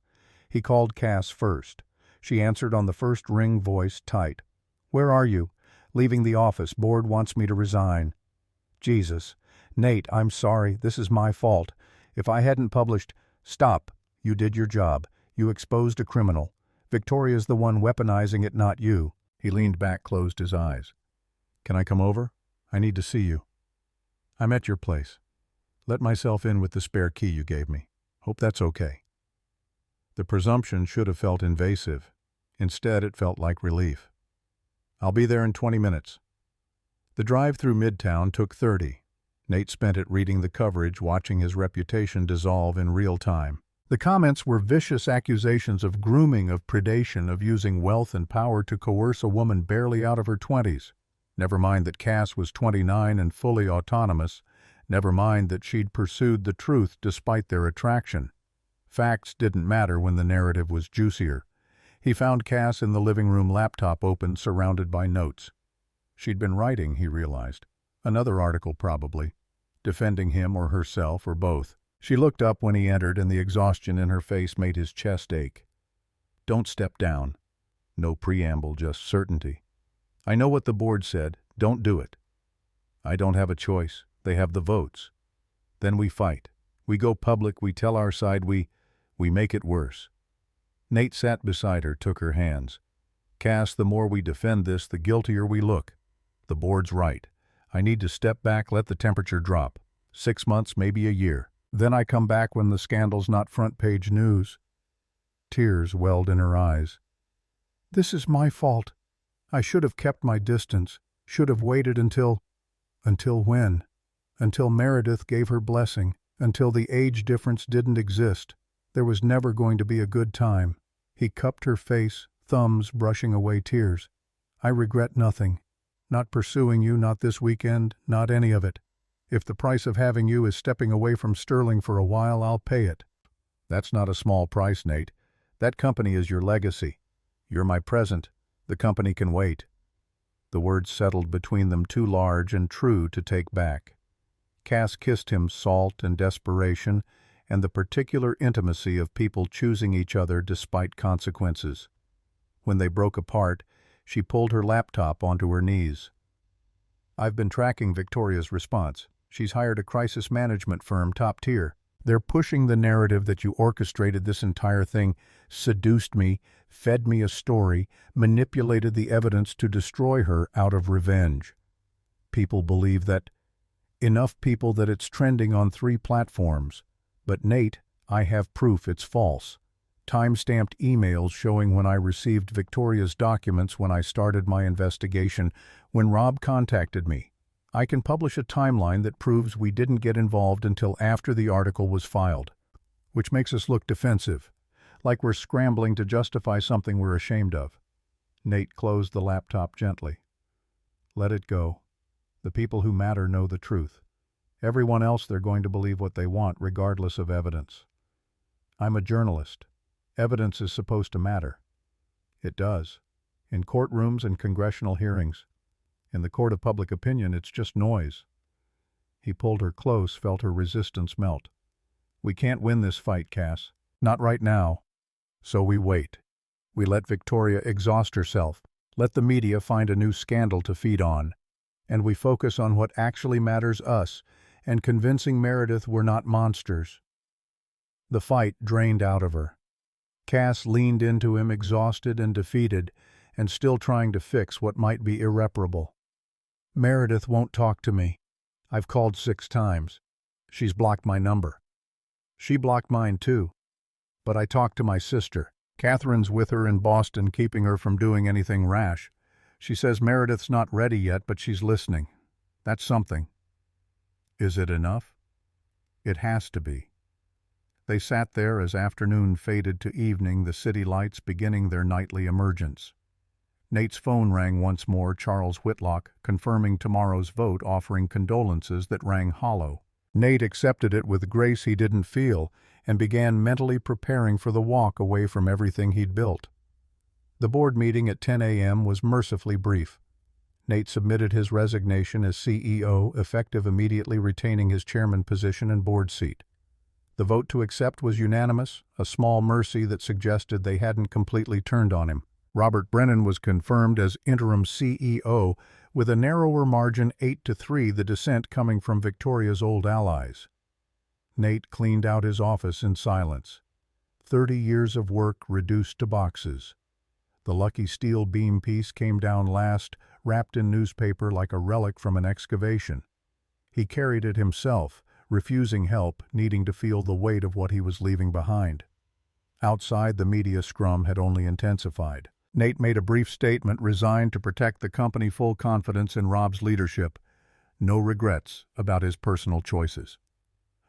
He called Cass first. She answered on the first ring, voice tight. "Where are you?" "Leaving the office. Board wants me to resign." "Jesus. Nate, I'm sorry. This is my fault. If I hadn't published—" "Stop. You did your job. You exposed a criminal. Victoria's the one weaponizing it, not you." He leaned back, closed his eyes. "Can I come over? I need to see you." "I'm at your place. Let myself in with the spare key you gave me. Hope that's okay." The presumption should have felt invasive. Instead, it felt like relief. "I'll be there in 20 minutes. The drive through Midtown took 30. Nate spent it reading the coverage, watching his reputation dissolve in real time. The comments were vicious accusations of grooming, of predation, of using wealth and power to coerce a woman barely out of her 20s. Never mind that Cass was 29 and fully autonomous. Never mind that she'd pursued the truth despite their attraction. Facts didn't matter when the narrative was juicier. He found Cass in the living room, laptop open, surrounded by notes. She'd been writing, he realized. Another article probably. Defending him or herself or both. She looked up when he entered, and the exhaustion in her face made his chest ache. "Don't step down." No preamble, just certainty. "I know what the board said. Don't do it." "I don't have a choice. They have the votes." "Then we fight. We go public, we tell our side, we make it worse." Nate sat beside her, took her hands. "Cass, the more we defend this, the guiltier we look. The board's right. I need to step back, let the temperature drop. 6 months, maybe a year. Then I come back when the scandal's not front-page news." Tears welled in her eyes. "This is my fault. I should have kept my distance, should have waited until when? Until Meredith gave her blessing, until the age difference didn't exist. There was never going to be a good time." He cupped her face, thumbs brushing away tears. "I regret nothing. Not pursuing you, not this weekend, not any of it. If the price of having you is stepping away from Sterling for a while, I'll pay it." "That's not a small price, Nate. That company is your legacy. You're my present. The company can wait." The words settled between them, too large and true to take back. Cass kissed him, salt and desperation, and the particular intimacy of people choosing each other despite consequences. When they broke apart, she pulled her laptop onto her knees. "I've been tracking Victoria's response. She's hired a crisis management firm, top tier. They're pushing the narrative that you orchestrated this entire thing, seduced me, fed me a story, manipulated the evidence to destroy her out of revenge. People believe that. Enough people that it's trending on 3 platforms. But Nate, I have proof it's false. Time-stamped emails showing when I received Victoria's documents, when I started my investigation, when Rob contacted me. I can publish a timeline that proves we didn't get involved until after the article was filed, which makes us look defensive, like we're scrambling to justify something we're ashamed of." Nate closed the laptop gently. "Let it go. The people who matter know the truth. Everyone else, they're going to believe what they want, regardless of evidence. I'm a journalist. Evidence is supposed to matter. It does. In courtrooms and congressional hearings. In the court of public opinion, it's just noise." He pulled her close, felt her resistance melt. "We can't win this fight, Cass. Not right now. So we wait. We let Victoria exhaust herself, let the media find a new scandal to feed on, and we focus on what actually matters us, and convincing Meredith we're not monsters." The fight drained out of her. Cass leaned into him, exhausted and defeated, and still trying to fix what might be irreparable. "Meredith won't talk to me. I've called 6 times. She's blocked my number. She blocked mine too. But I talked to my sister. Catherine's with her in Boston, keeping her from doing anything rash. She says Meredith's not ready yet, but she's listening. That's something." "Is it enough?" "It has to be." They sat there as afternoon faded to evening, the city lights beginning their nightly emergence. Nate's phone rang once more, Charles Whitlock, confirming tomorrow's vote, offering condolences that rang hollow. Nate accepted it with grace he didn't feel and began mentally preparing for the walk away from everything he'd built. The board meeting at 10 a.m. was mercifully brief. Nate submitted his resignation as CEO, effective immediately, retaining his chairman position and board seat. The vote to accept was unanimous, a small mercy that suggested they hadn't completely turned on him. Robert Brennan was confirmed as interim CEO, with a narrower margin 8-3, the dissent coming from Victoria's old allies. Nate cleaned out his office in silence. 30 years of work reduced to boxes. The lucky steel beam piece came down last, wrapped in newspaper like a relic from an excavation. He carried it himself, refusing help, needing to feel the weight of what he was leaving behind. Outside, the media scrum had only intensified. Nate made a brief statement, resigned to protect the company, full confidence in Rob's leadership. No regrets about his personal choices.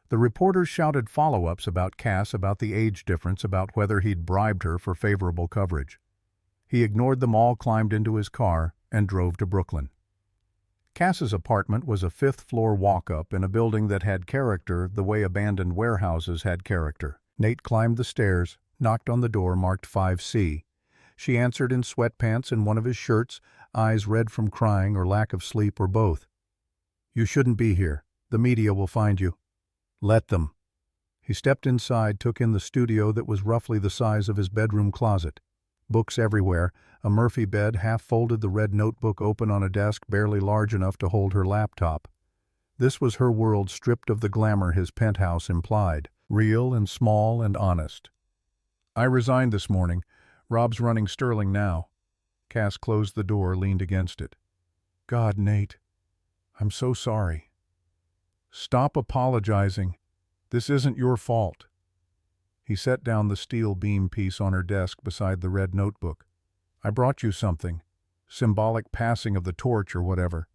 The reporters shouted follow-ups about Cass, about the age difference, about whether he'd bribed her for favorable coverage. He ignored them all, climbed into his car, and drove to Brooklyn. Cass's apartment was a fifth-floor walk-up in a building that had character the way abandoned warehouses had character. Nate climbed the stairs, knocked on the door marked 5C. She answered in sweatpants and one of his shirts, eyes red from crying or lack of sleep or both. "You shouldn't be here. The media will find you." "Let them." He stepped inside, took in the studio that was roughly the size of his bedroom closet. Books everywhere, a Murphy bed half folded, the red notebook open on a desk barely large enough to hold her laptop. This was her world, stripped of the glamour his penthouse implied, real and small and honest. "I resigned this morning. Rob's running Sterling now." Cass closed the door, leaned against it. "God, Nate, I'm so sorry." "Stop apologizing. This isn't your fault." He set down the steel beam piece on her desk beside the red notebook. "I brought you something. Symbolic passing of the torch or whatever."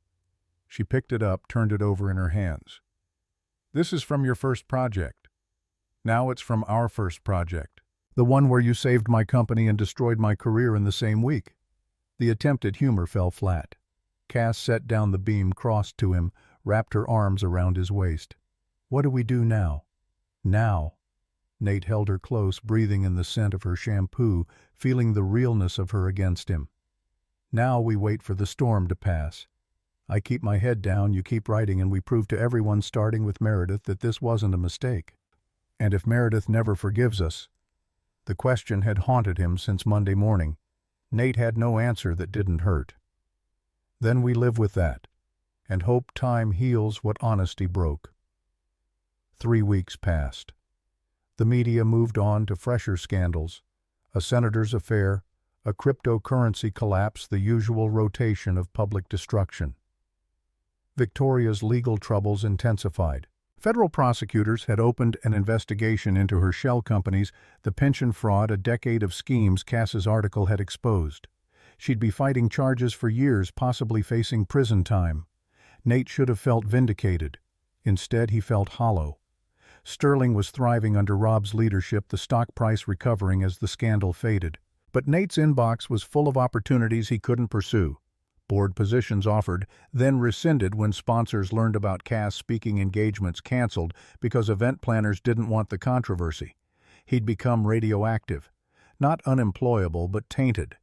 She picked it up, turned it over in her hands. "This is from your first project. Now it's from our first project. The one where you saved my company and destroyed my career in the same week." The attempt at humor fell flat. Cass set down the beam, crossed to him, wrapped her arms around his waist. "What do we do now?" "Now." Nate held her close, breathing in the scent of her shampoo, feeling the realness of her against him. "Now we wait for the storm to pass. I keep my head down, you keep writing, and we prove to everyone, starting with Meredith, that this wasn't a mistake. And if Meredith never forgives us..." The question had haunted him since Monday morning. Nate had no answer that didn't hurt. "Then we live with that, and hope time heals what honesty broke." 3 weeks passed. The media moved on to fresher scandals, a senator's affair, a cryptocurrency collapse, the usual rotation of public destruction. Victoria's legal troubles intensified. Federal prosecutors had opened an investigation into her shell companies, the pension fraud, a decade of schemes Cass's article had exposed. She'd be fighting charges for years, possibly facing prison time. Nate should have felt vindicated. Instead, he felt hollow. Sterling was thriving under Rob's leadership, the stock price recovering as the scandal faded. But Nate's inbox was full of opportunities he couldn't pursue. Board positions offered, then rescinded when sponsors learned about Cass, speaking engagements canceled because event planners didn't want the controversy. He'd become radioactive. Not unemployable, but tainted.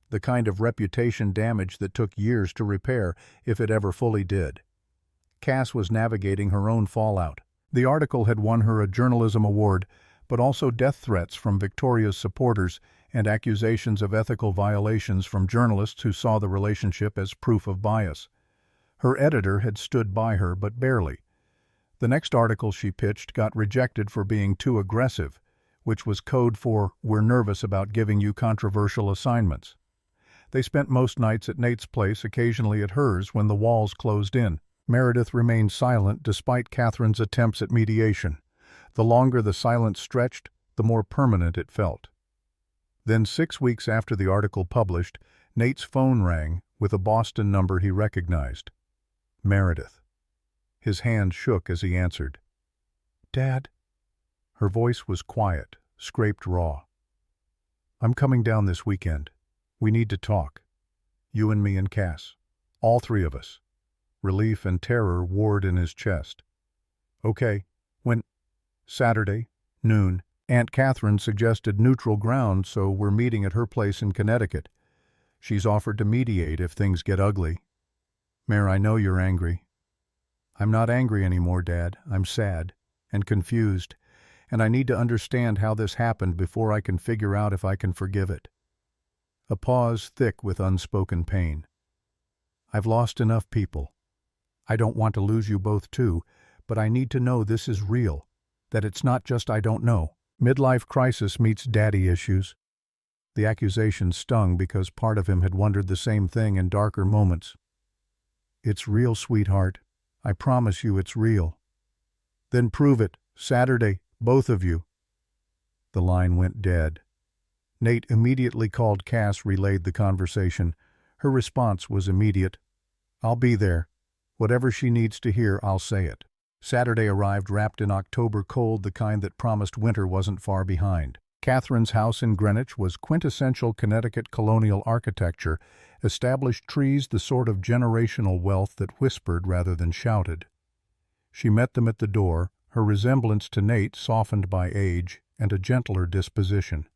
The kind of reputation damage that took years to repair, if it ever fully did. Cass was navigating her own fallout. The article had won her a journalism award, but also death threats from Victoria's supporters and accusations of ethical violations from journalists who saw the relationship as proof of bias. Her editor had stood by her, but barely. The next article she pitched got rejected for being too aggressive, which was code for "we're nervous about giving you controversial assignments." They spent most nights at Nate's place, occasionally at hers when the walls closed in. Meredith remained silent despite Catherine's attempts at mediation. The longer the silence stretched, the more permanent it felt. Then 6 weeks after the article published, Nate's phone rang with a Boston number he recognized. Meredith. His hand shook as he answered. "Dad?" Her voice was quiet, scraped raw. "I'm coming down this weekend. We need to talk. You and me and Cass. All three of us." Relief and terror warred in his chest. "Okay. When?" "Saturday, noon. Aunt Catherine suggested neutral ground, so we're meeting at her place in Connecticut. She's offered to mediate if things get ugly. Mare, I know you're angry. I'm not angry anymore, Dad. I'm sad and confused, and I need to understand how this happened before I can figure out if I can forgive it. A pause thick with unspoken pain. I've lost enough people. I don't want to lose you both too, but I need to know this is real, that it's not just I don't know. Midlife crisis meets daddy issues. The accusation stung because part of him had wondered the same thing in darker moments. It's real, sweetheart. I promise you it's real. Then prove it. Saturday, both of you. The line went dead. Nate immediately called Cass, relayed the conversation. Her response was immediate. I'll be there. Whatever she needs to hear, I'll say it. Saturday arrived wrapped in October cold, the kind that promised winter wasn't far behind. Catherine's house in Greenwich was quintessential Connecticut colonial architecture, established trees, the sort of generational wealth that whispered rather than shouted. She met them at the door, her resemblance to Nate softened by age and a gentler disposition.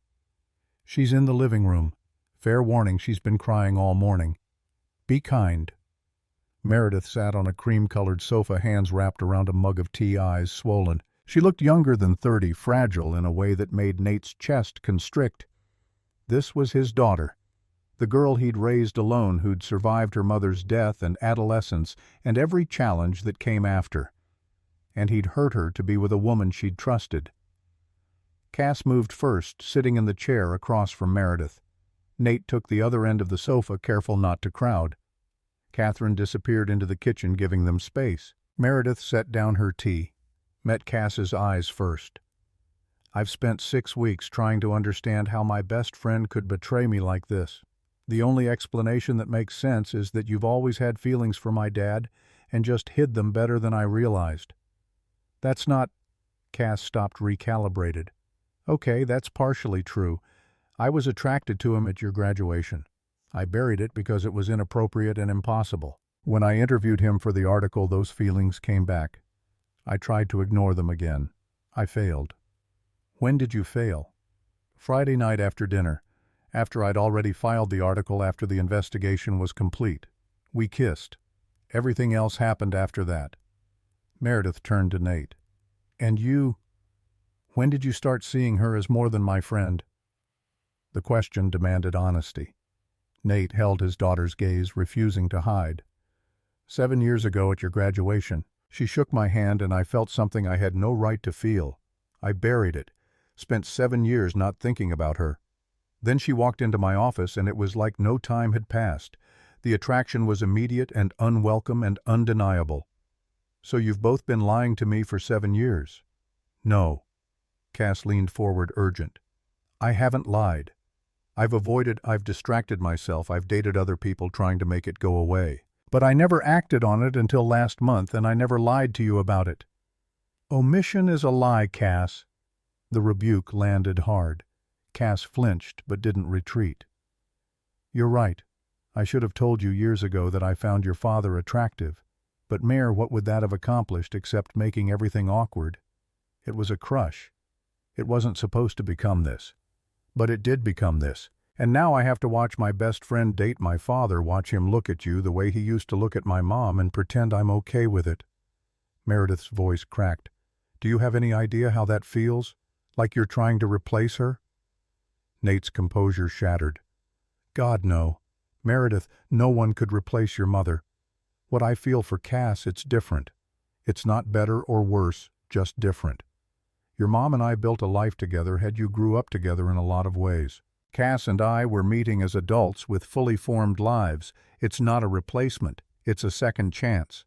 She's in the living room. Fair warning, she's been crying all morning. Be kind. Meredith sat on a cream-colored sofa, hands wrapped around a mug of tea, eyes swollen. She looked younger than 30, fragile in a way that made Nate's chest constrict. This was his daughter, the girl he'd raised alone, who'd survived her mother's death and adolescence and every challenge that came after. And he'd hurt her to be with a woman she'd trusted. Cass moved first, sitting in the chair across from Meredith. Nate took the other end of the sofa, careful not to crowd. Catherine disappeared into the kitchen, giving them space. Meredith set down her tea, met Cass's eyes first. I've spent 6 weeks trying to understand how my best friend could betray me like this. The only explanation that makes sense is that you've always had feelings for my dad and just hid them better than I realized. That's not... Cass stopped, recalibrated. Okay, that's partially true. I was attracted to him at your graduation. I buried it because it was inappropriate and impossible. When I interviewed him for the article, those feelings came back. I tried to ignore them again. I failed. When did you fail? Friday night after dinner, after I'd already filed the article, after the investigation was complete. We kissed. Everything else happened after that. Meredith turned to Nate. And you? When did you start seeing her as more than my friend? The question demanded honesty. Nate held his daughter's gaze, refusing to hide. 7 years ago at your graduation. She shook my hand and I felt something I had no right to feel. I buried it. Spent 7 years not thinking about her. Then she walked into my office and it was like no time had passed. The attraction was immediate and unwelcome and undeniable. So you've both been lying to me for 7 years? No. Cass leaned forward, urgent. I haven't lied. I've distracted myself, I've dated other people trying to make it go away. But I never acted on it until last month, and I never lied to you about it. Omission is a lie, Cass. The rebuke landed hard. Cass flinched, but didn't retreat. You're right. I should have told you years ago that I found your father attractive. But Mare, what would that have accomplished except making everything awkward? It was a crush. It wasn't supposed to become this. But it did become this. And now I have to watch my best friend date my father, watch him look at you the way he used to look at my mom, and pretend I'm okay with it. Meredith's voice cracked. Do you have any idea how that feels? Like you're trying to replace her? Nate's composure shattered. God, no. Meredith, no one could replace your mother. What I feel for Cass, it's different. It's not better or worse, just different. Your mom and I built a life together, had you grew up together in a lot of ways. Cass and I were meeting as adults with fully formed lives. It's not a replacement. It's a second chance.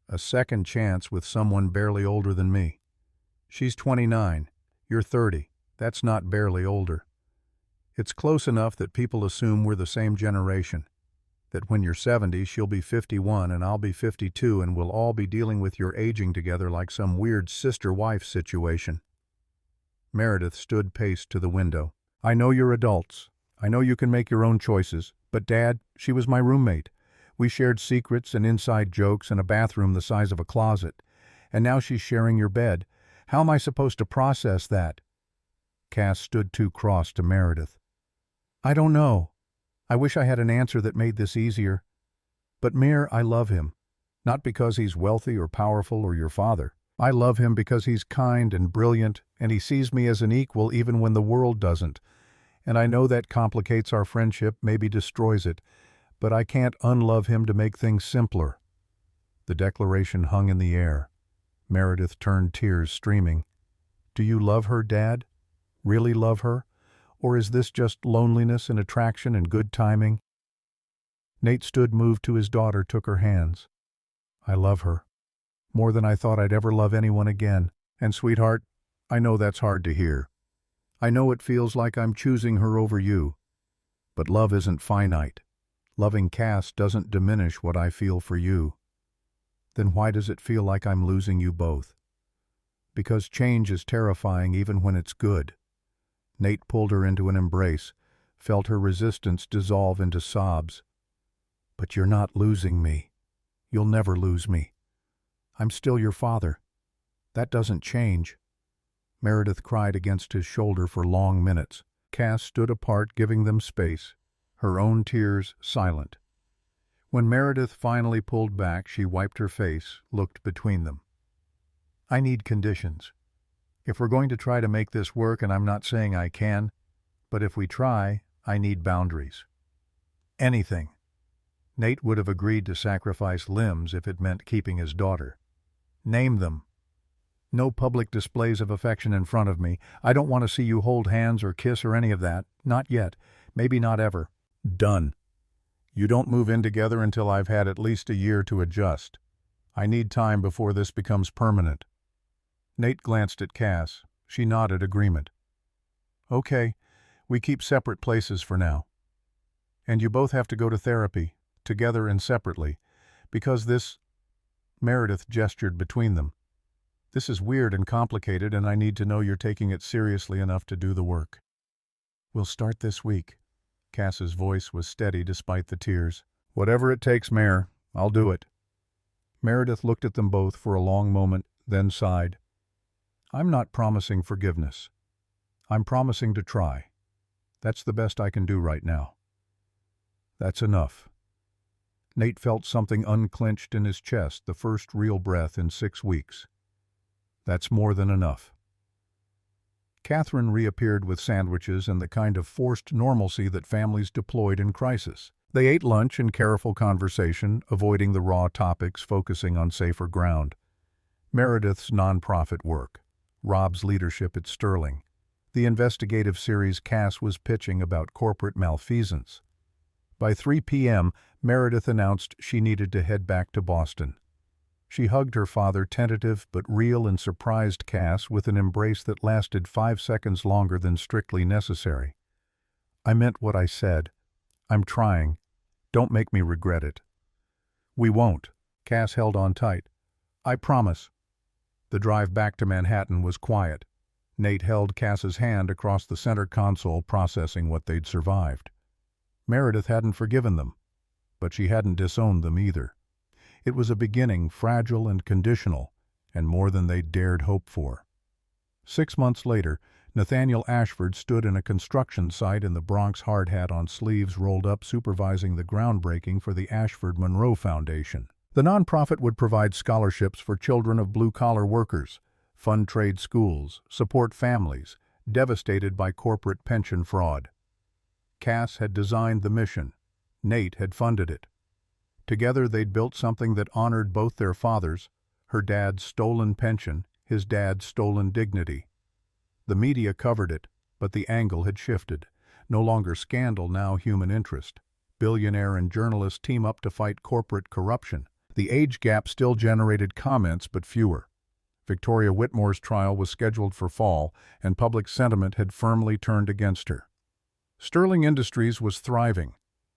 A second chance with someone barely older than me. She's 29. You're 30. That's not barely older. It's close enough that people assume we're the same generation. That when you're 70, she'll be 51 and I'll be 52 and we'll all be dealing with your aging together like some weird sister-wife situation. Meredith stood paced to the window. I know you're adults. I know you can make your own choices. But Dad, she was my roommate. We shared secrets and inside jokes and a bathroom the size of a closet. And now she's sharing your bed. How am I supposed to process that? Cass stood too cross to Meredith. "I don't know. I wish I had an answer that made this easier. But Mir, I love him. Not because he's wealthy or powerful or your father. I love him because he's kind and brilliant, and he sees me as an equal even when the world doesn't. And I know that complicates our friendship, maybe destroys it, but I can't unlove him to make things simpler." The declaration hung in the air. Meredith turned, tears streaming. "Do you love her, Dad? Really love her? Or is this just loneliness and attraction and good timing?" Nate stood, moved to his daughter, took her hands. "I love her. More than I thought I'd ever love anyone again. And sweetheart, I know that's hard to hear. I know it feels like I'm choosing her over you. But love isn't finite. Loving Cass doesn't diminish what I feel for you. Then why does it feel like I'm losing you both? Because change is terrifying even when it's good." Nate pulled her into an embrace, felt her resistance dissolve into sobs. "But you're not losing me. You'll never lose me. I'm still your father. That doesn't change." Meredith cried against his shoulder for long minutes. Cass stood apart, giving them space, her own tears silent. When Meredith finally pulled back, she wiped her face, looked between them. "I need conditions. If we're going to try to make this work, and I'm not saying I can, but if we try, I need boundaries. Anything." Nate would have agreed to sacrifice limbs if it meant keeping his daughter. "Name them." "No public displays of affection in front of me. I don't want to see you hold hands or kiss or any of that. Not yet. Maybe not ever." "Done. You don't move in together until I've had at least a year to adjust. I need time before this becomes permanent." Nate glanced at Cass. She nodded agreement. "Okay, we keep separate places for now. And you both have to go to therapy, together and separately, because this—" Meredith gestured between them. "This is weird and complicated, and I need to know you're taking it seriously enough to do the work." "We'll start this week." Cass's voice was steady despite the tears. "Whatever it takes, Mare, I'll do it." Meredith looked at them both for a long moment, then sighed. "I'm not promising forgiveness. I'm promising to try. That's the best I can do right now." "That's enough." Nate felt something unclenched in his chest, the first real breath in 6 weeks. "That's more than enough." Catherine reappeared with sandwiches and the kind of forced normalcy that families deployed in crisis. They ate lunch in careful conversation, avoiding the raw topics, focusing on safer ground. Meredith's nonprofit work, Rob's leadership at Sterling, the investigative series Cass was pitching about corporate malfeasance. By 3 p.m., Meredith announced she needed to head back to Boston. She hugged her father, tentative but real, and surprised Cass with an embrace that lasted 5 seconds longer than strictly necessary. "I meant what I said. I'm trying. Don't make me regret it." "We won't." Cass held on tight. "I promise." The drive back to Manhattan was quiet. Nate held Cass's hand across the center console, processing what they'd survived. Meredith hadn't forgiven them, but she hadn't disowned them either. It was a beginning, fragile and conditional, and more than they'd dared hope for. 6 months later, Nathaniel Ashford stood in a construction site in the Bronx, hard hat on, sleeves rolled up, supervising the groundbreaking for the Ashford Monroe Foundation. The nonprofit would provide scholarships for children of blue-collar workers, fund trade schools, support families devastated by corporate pension fraud. Cass had designed the mission. Nate had funded it. Together they'd built something that honored both their fathers, her dad's stolen pension, his dad's stolen dignity. The media covered it, but the angle had shifted. No longer scandal, now human interest. Billionaire and journalist team up to fight corporate corruption. The age gap still generated comments, but fewer. Victoria Whitmore's trial was scheduled for fall, and public sentiment had firmly turned against her. Sterling Industries was thriving.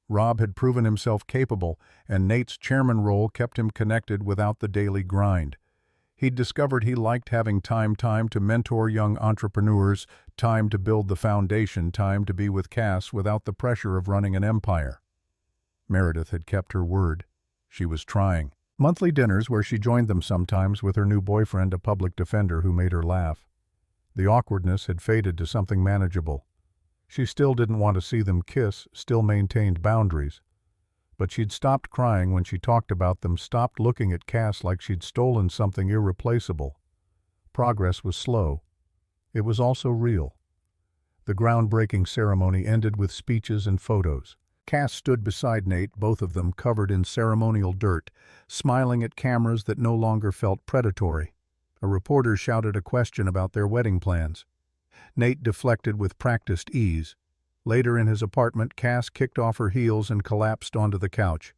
Rob had proven himself capable, and Nate's chairman role kept him connected without the daily grind. He'd discovered he liked having time to mentor young entrepreneurs, time to build the foundation, time to be with Cass without the pressure of running an empire. Meredith had kept her word. She was trying. Monthly dinners where she joined them sometimes with her new boyfriend, a public defender who made her laugh. The awkwardness had faded to something manageable. She still didn't want to see them kiss, still maintained boundaries. But she'd stopped crying when she talked about them, stopped looking at Cass like she'd stolen something irreplaceable. Progress was slow. It was also real. The groundbreaking ceremony ended with speeches and photos. Cass stood beside Nate, both of them covered in ceremonial dirt, smiling at cameras that no longer felt predatory. A reporter shouted a question about their wedding plans. Nate deflected with practiced ease. Later in his apartment, Cass kicked off her heels and collapsed onto the couch.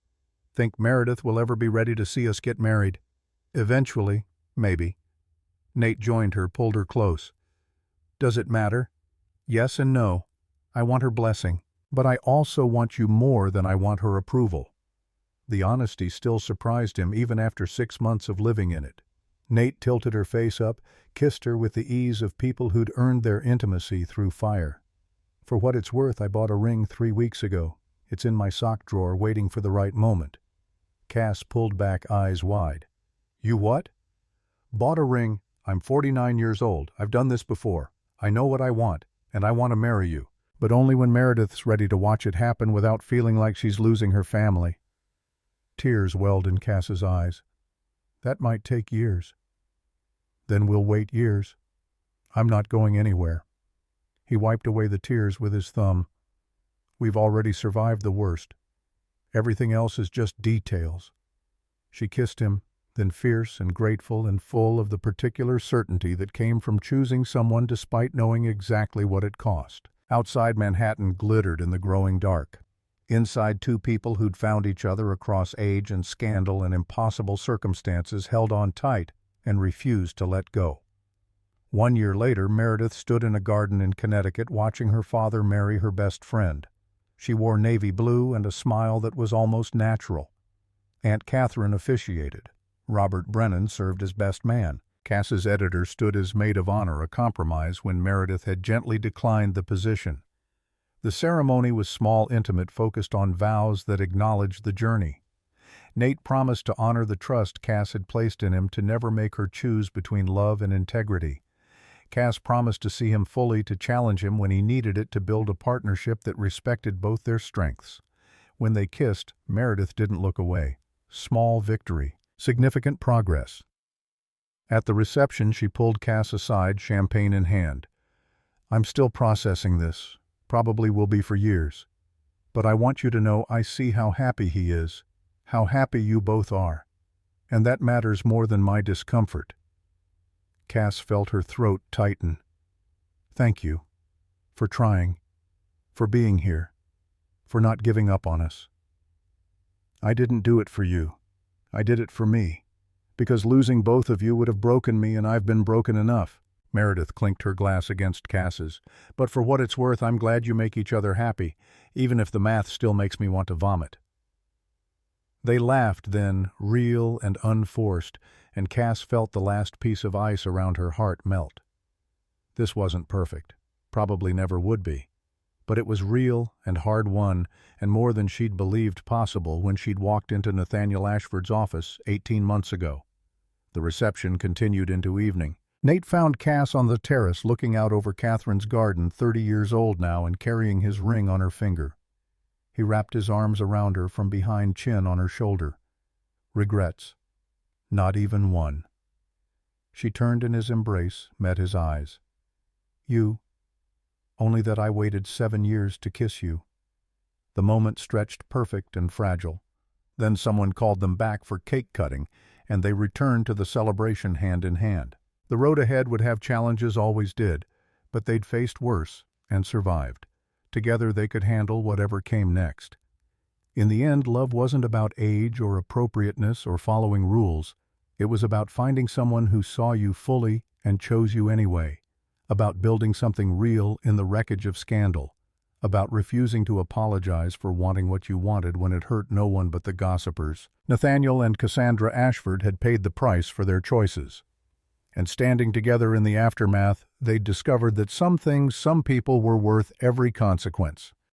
"Think Meredith will ever be ready to see us get married?" "Eventually, maybe." Nate joined her, pulled her close. "Does it matter?" "Yes and no. I want her blessing, but I also want you more than I want her approval." The honesty still surprised him even after 6 months of living in it. Nate tilted her face up, kissed her with the ease of people who'd earned their intimacy through fire. "For what it's worth, I bought a ring 3 weeks ago. It's in my sock drawer waiting for the right moment." Cass pulled back, eyes wide. "You what?" "Bought a ring. I'm 49 years old. I've done this before. I know what I want. And I want to marry you, but only when Meredith's ready to watch it happen without feeling like she's losing her family." Tears welled in Cass's eyes. "That might take years." "Then we'll wait years. I'm not going anywhere." He wiped away the tears with his thumb. "We've already survived the worst. Everything else is just details." She kissed him, then fierce and grateful and full of the particular certainty that came from choosing someone despite knowing exactly what it cost. Outside, Manhattan glittered in the growing dark. Inside, two people who'd found each other across age and scandal and impossible circumstances held on tight and refused to let go. 1 year later, Meredith stood in a garden in Connecticut watching her father marry her best friend. She wore navy blue and a smile that was almost natural. Aunt Catherine officiated. Robert Brennan served as best man. Cass's editor stood as maid of honor, a compromise when Meredith had gently declined the position. The ceremony was small, intimate, focused on vows that acknowledged the journey. Nate promised to honor the trust Cass had placed in him, to never make her choose between love and integrity. Cass promised to see him fully, to challenge him when he needed it, to build a partnership that respected both their strengths. When they kissed, Meredith didn't look away. Small victory. Significant progress. At the reception, she pulled Cass aside, champagne in hand. "I'm still processing this. Probably will be for years. But I want you to know I see how happy he is, how happy you both are. And that matters more than my discomfort." Cass felt her throat tighten. "Thank you. For trying. For being here. For not giving up on us. I didn't do it for you. I did it for me. Because losing both of you would have broken me, and I've been broken enough." Meredith clinked her glass against Cass's. "But for what it's worth, I'm glad you make each other happy, even if the math still makes me want to vomit." They laughed then, real and unforced, and Cass felt the last piece of ice around her heart melt. This wasn't perfect. Probably never would be. But it was real and hard-won, and more than she'd believed possible when she'd walked into Nathaniel Ashford's office 18 months ago. The reception continued into evening. Nate found Cass on the terrace looking out over Catherine's garden, 30 years old now and carrying his ring on her finger. He wrapped his arms around her from behind, chin on her shoulder. Regrets. Not even one. She turned in his embrace, met his eyes. "You. Only that I waited 7 years to kiss you." The moment stretched perfect and fragile. Then someone called them back for cake cutting, and they returned to the celebration hand in hand. The road ahead would have challenges, always did, but they'd faced worse and survived. Together they could handle whatever came next. In the end, love wasn't about age or appropriateness or following rules. It was about finding someone who saw you fully and chose you anyway. About building something real in the wreckage of scandal. About refusing to apologize for wanting what you wanted when it hurt no one but the gossipers. Nathaniel and Cassandra Ashford had paid the price for their choices. And standing together in the aftermath, they'd discovered that some things, some people were worth every consequence.